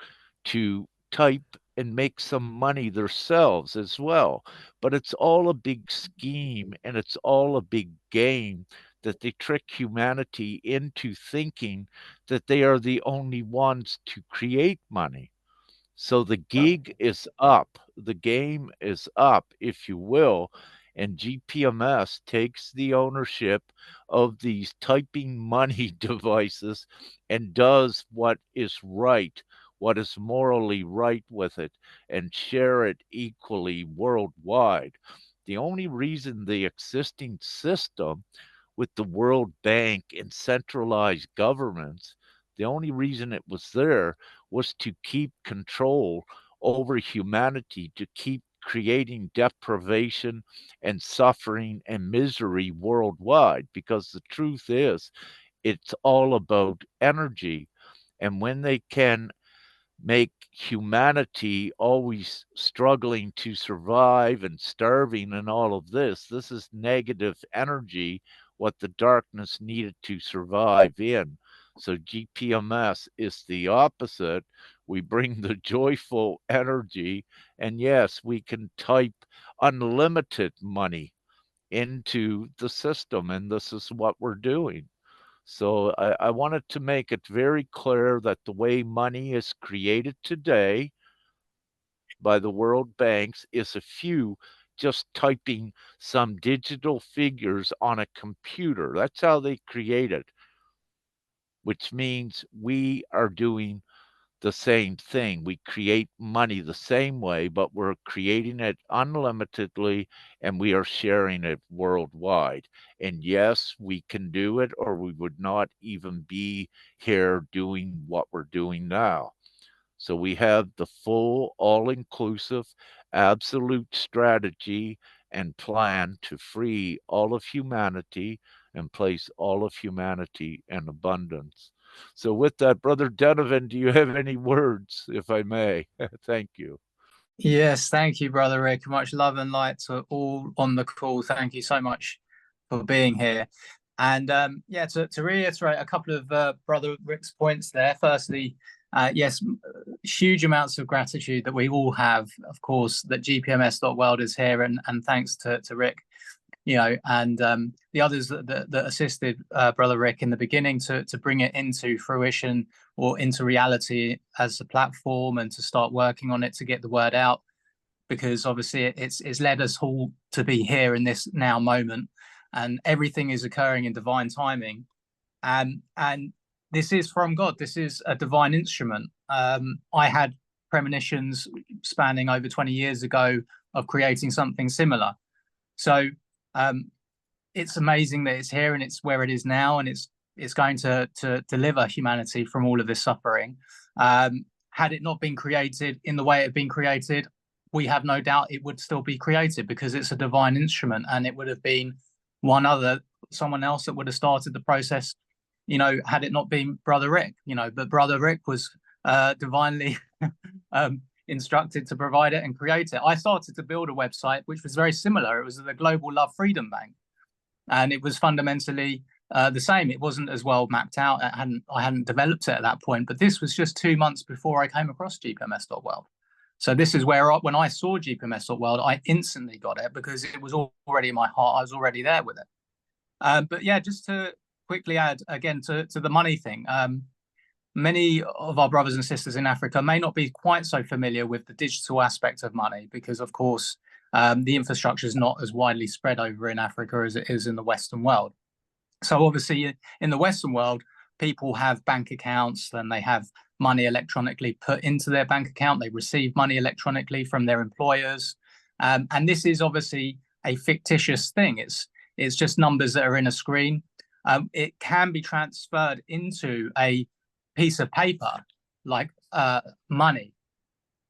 B: to type and make some money themselves as well. But it's all a big scheme and it's all a big game that they trick humanity into thinking that they are the only ones to create money. So the gig is up, the game is up, if you will, and GPMS takes the ownership of these typing money devices and does what is right, what is morally right with it, and share it equally worldwide. The only reason the existing system with the World Bank and centralized governments, the only reason it was there was to keep control over humanity, to keep creating deprivation and suffering and misery worldwide. Because the truth is, it's all about energy. And when they can make humanity always struggling to survive and starving and all of this. This is negative energy, what the darkness needed to survive in. So GPMS is the opposite. We bring the joyful energy, and yes, we can type unlimited money into the system, and this is what we're doing. So I wanted to make it very clear that the way money is created today by the world banks is a few just typing some digital figures on a computer. That's how they create it, which means we are doing the same thing. We create money the same way, but we're creating it unlimitedly and we are sharing it worldwide. And yes, we can do it, or we would not even be here doing what we're doing now. So we have the full, all inclusive, absolute strategy and plan to free all of humanity and place all of humanity in abundance. So, with that, Brother Donovan, do you have any words, if I may? Thank you.
F: Yes, thank you, Brother Rick. Much love and light to all on the call. Thank you so much for being here. And yeah, to reiterate a couple of Brother Rick's points there. Firstly, yes, huge amounts of gratitude that we all have, of course, that Gpms.world is here, and thanks to Rick, you know, and the others that assisted Brother Rick in the beginning to bring it into fruition or into reality as a platform, and to start working on it to get the word out, because obviously it's led us all to be here in this now moment, and everything is occurring in divine timing, and this is from God. This is a divine instrument. I had premonitions spanning over 20 years ago of creating something similar. So it's amazing that it's here and it's where it is now, and it's going to deliver humanity from all of this suffering. Had it not been created in the way it had been created, we have no doubt it would still be created, because it's a divine instrument, and it would have been someone else that would have started the process, you know, had it not been Brother Rick, you know. But Brother Rick was divinely instructed to provide it and create it. I started to build a website which was very similar. It was the Global Love Freedom Bank, and it was fundamentally the same. It wasn't as well mapped out. I hadn't developed it at that point, but this was just 2 months before I came across Gpms.world. So this is where when I saw Gpms.world, I instantly got it, because it was already in my heart. I was already there with it. But yeah, just to quickly add again to the money thing. Many of our brothers and sisters in Africa may not be quite so familiar with the digital aspect of money, because of course the infrastructure is not as widely spread over in Africa as it is in the Western world. So obviously in the Western world, people have bank accounts, and they have money electronically put into their bank account. They receive money electronically from their employers. And this is obviously a fictitious thing. It's just numbers that are in a screen. It can be transferred into a piece of paper like money,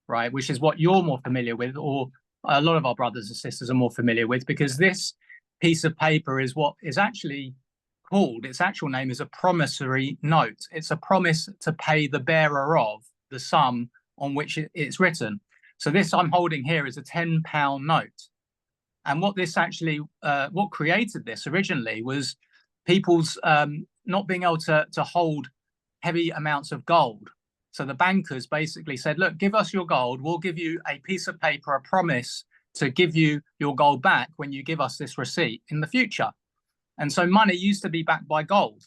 F: right? Which is what you're more familiar with, or a lot of our brothers and sisters are more familiar with, because this piece of paper is what is actually called, its actual name is a promissory note. It's a promise to pay the bearer of the sum on which it's written. So this I'm holding here is a £10 note. And what this actually, what created this originally was people's not being able to hold heavy amounts of gold. So the bankers basically said, look, give us your gold. We'll give you a piece of paper, a promise to give you your gold back when you give us this receipt in the future. And so money used to be backed by gold.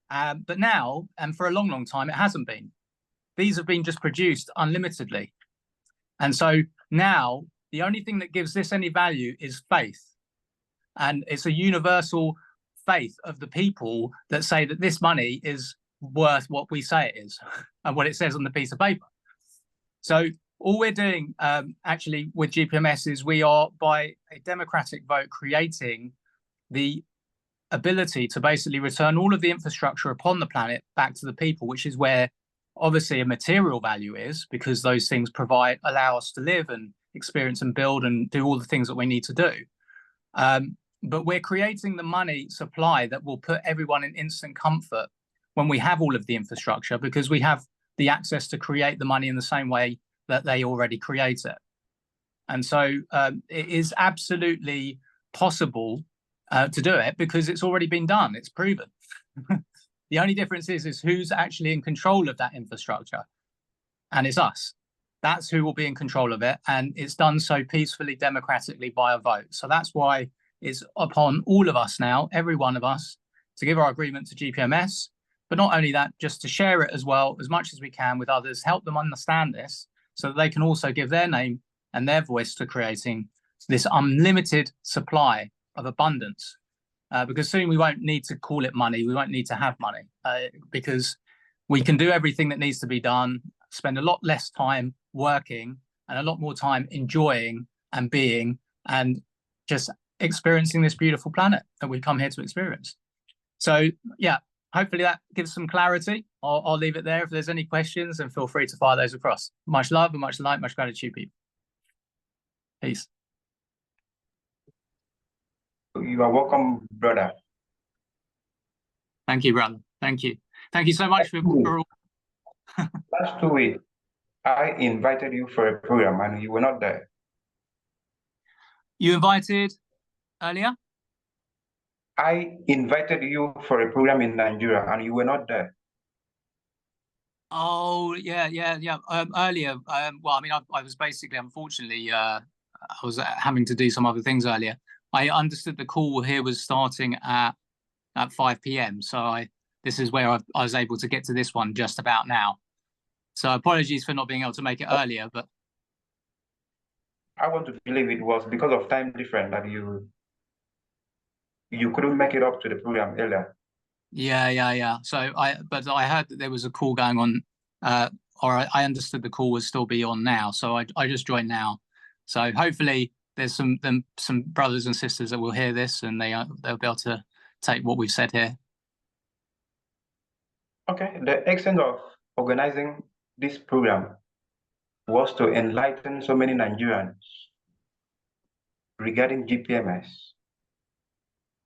F: But now, and for a long, long time, it hasn't been. These have been just produced unlimitedly. And so now the only thing that gives this any value is faith. And it's a universal faith of the people that say that this money is worth what we say it is and what it says on the piece of paper. So all we're doing actually with GPMS is we are, by a democratic vote, creating the ability to basically return all of the infrastructure upon the planet back to the people, which is where obviously a material value is, because those things allow us to live and experience and build and do all the things that we need to do. But we're creating the money supply that will put everyone in instant comfort when we have all of the infrastructure, because we have the access to create the money in the same way that they already create it. And so it is absolutely possible to do it, because it's already been done. It's proven. The only difference is who's actually in control of that infrastructure. And it's us. That's who will be in control of it. And it's done so peacefully, democratically by a vote. So that's why it's upon all of us now, every one of us, to give our agreement to GPMS. But not only that, just to share it as well, as much as we can with others, help them understand this so that they can also give their name and their voice to creating this unlimited supply of abundance. Because soon we won't need to call it money. We won't need to have money because we can do everything that needs to be done, spend a lot less time working and a lot more time enjoying and being and just experiencing this beautiful planet that we come here to experience. So yeah, hopefully that gives some clarity. I'll leave it there. If there's any questions, then feel free to fire those across. Much love and much light, much gratitude, people. Peace.
C: You are welcome, brother.
F: Thank you, brother. Thank you. Thank you so much for all.
C: Last 2 weeks, I invited you for a program and you were not there.
F: You invited earlier?
C: I invited you for a program in Nigeria and you were not there.
F: Oh, yeah. Earlier, well, I mean, I was basically, unfortunately, I was having to do some other things earlier. I understood the call here was starting at 5 p.m. So this is where I was able to get to this one just about now. So apologies for not being able to make it earlier, but
C: I want to believe it was because of time difference that you couldn't make it up to the program earlier.
F: Yeah. So but I heard that there was a call going on, or I understood the call would still be on now. So I just joined now. So hopefully there's some brothers and sisters that will hear this and they'll be able to take what we've said here.
C: Okay, the extent of organizing this program was to enlighten so many Nigerians regarding GPMS,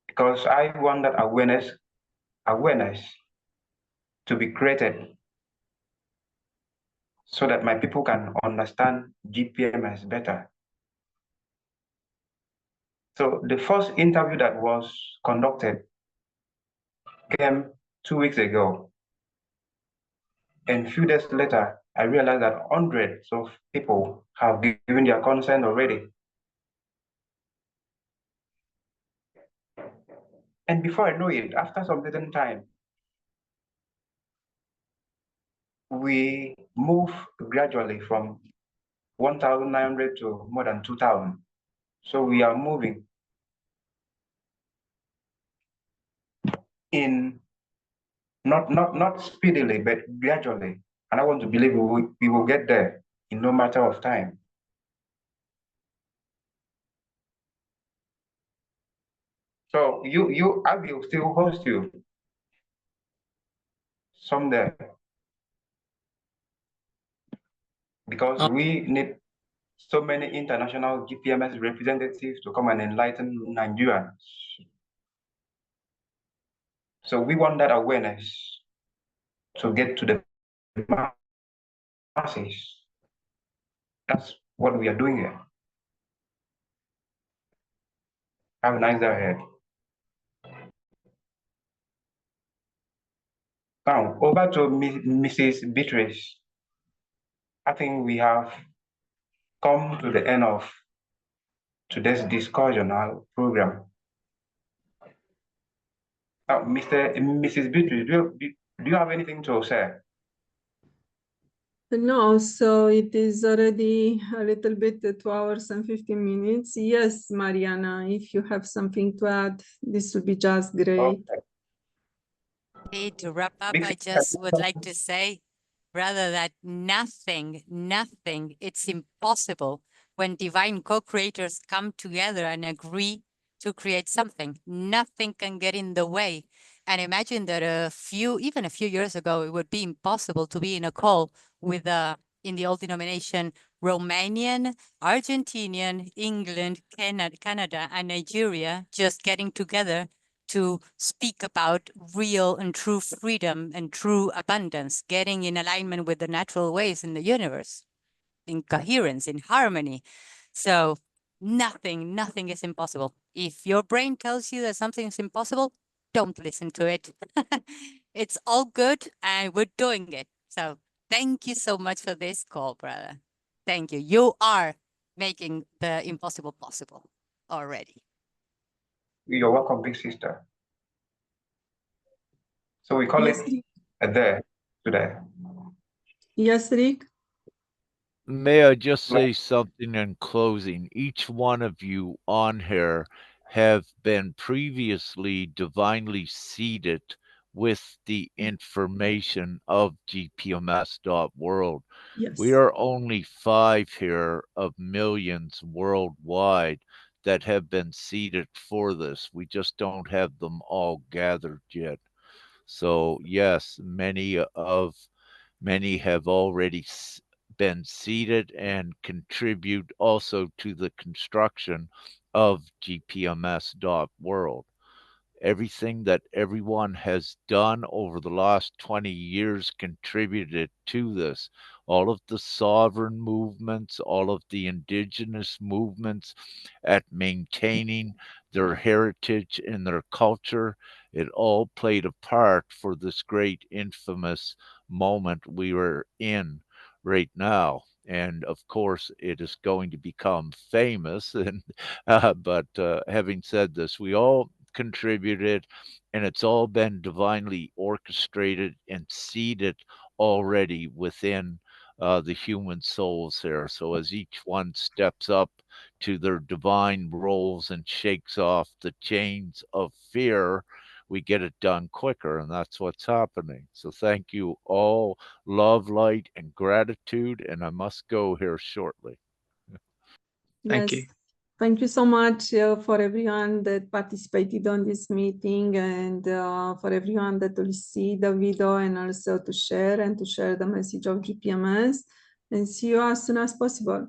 C: because I want that awareness to be created so that my people can understand GPMS better. So the first interview that was conducted came 2 weeks ago. And a few days later, I realized that hundreds of people have given their consent already. And before I know it, after some certain time, we move gradually from 1,900 to more than 2,000. So we are moving in not speedily, but gradually. And I want to believe we will get there in no matter of time. So I will still host you someday, because we need so many international GPMS representatives to come and enlighten Nigerians. So we want that awareness to get to the masses. That's what we are doing here. Have a nice day ahead. Now, over to Mrs. Beatrice. I think we have come to the end of today's discussional program. Now, Mrs. Beatrice, do you have anything to say?
A: No, so it is already a little bit 2 hours and 15 minutes. Yes, Mariana, if you have something to add, this would be just great.
C: Okay.
D: To wrap up, I just would like to say, rather, that nothing, it's impossible when divine co-creators come together and agree to create something. Nothing can get in the way. And imagine that even a few years ago, it would be impossible to be in a call with, in the old denomination, Romanian, Argentinian, England, Canada, and Nigeria just getting together to speak about real and true freedom and true abundance, getting in alignment with the natural ways in the universe, in coherence, in harmony. So nothing is impossible. If your brain tells you that something is impossible, don't listen to it. It's all good and we're doing it. So thank you so much for this call, brother. Thank you. You are making the impossible possible already.
C: You're welcome, big sister. So we call
A: Yes,
C: it a day today.
A: yes, Rick?
B: May I just say something in closing? Each one of you on here have been previously divinely seeded with the information of Gpms.world.
A: Yes.
B: We are only 5 here of millions worldwide that have been seeded for this. We just don't have them all gathered yet. So yes, many have already been seeded and contribute also to the construction of Gpms.world. Everything that everyone has done over the last 20 years contributed to this. All of the sovereign movements, all of the indigenous movements at maintaining their heritage and their culture, it all played a part for this great infamous moment we were in right now. And of course, it is going to become famous. And but having said this, we all contributed, and it's all been divinely orchestrated and seeded already within the human souls here. So as each one steps up to their divine roles and shakes off the chains of fear, we get it done quicker, and that's what's happening. So thank you all, love, light, and gratitude, and I must go here shortly.
F: Thank
A: Yes.
F: you.
A: Thank you so much for everyone that participated on this meeting, and for everyone that will see the video and also to share the message of GPMS, and see you as soon as possible.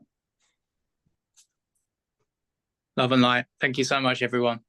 F: Love and light. Thank you so much, everyone.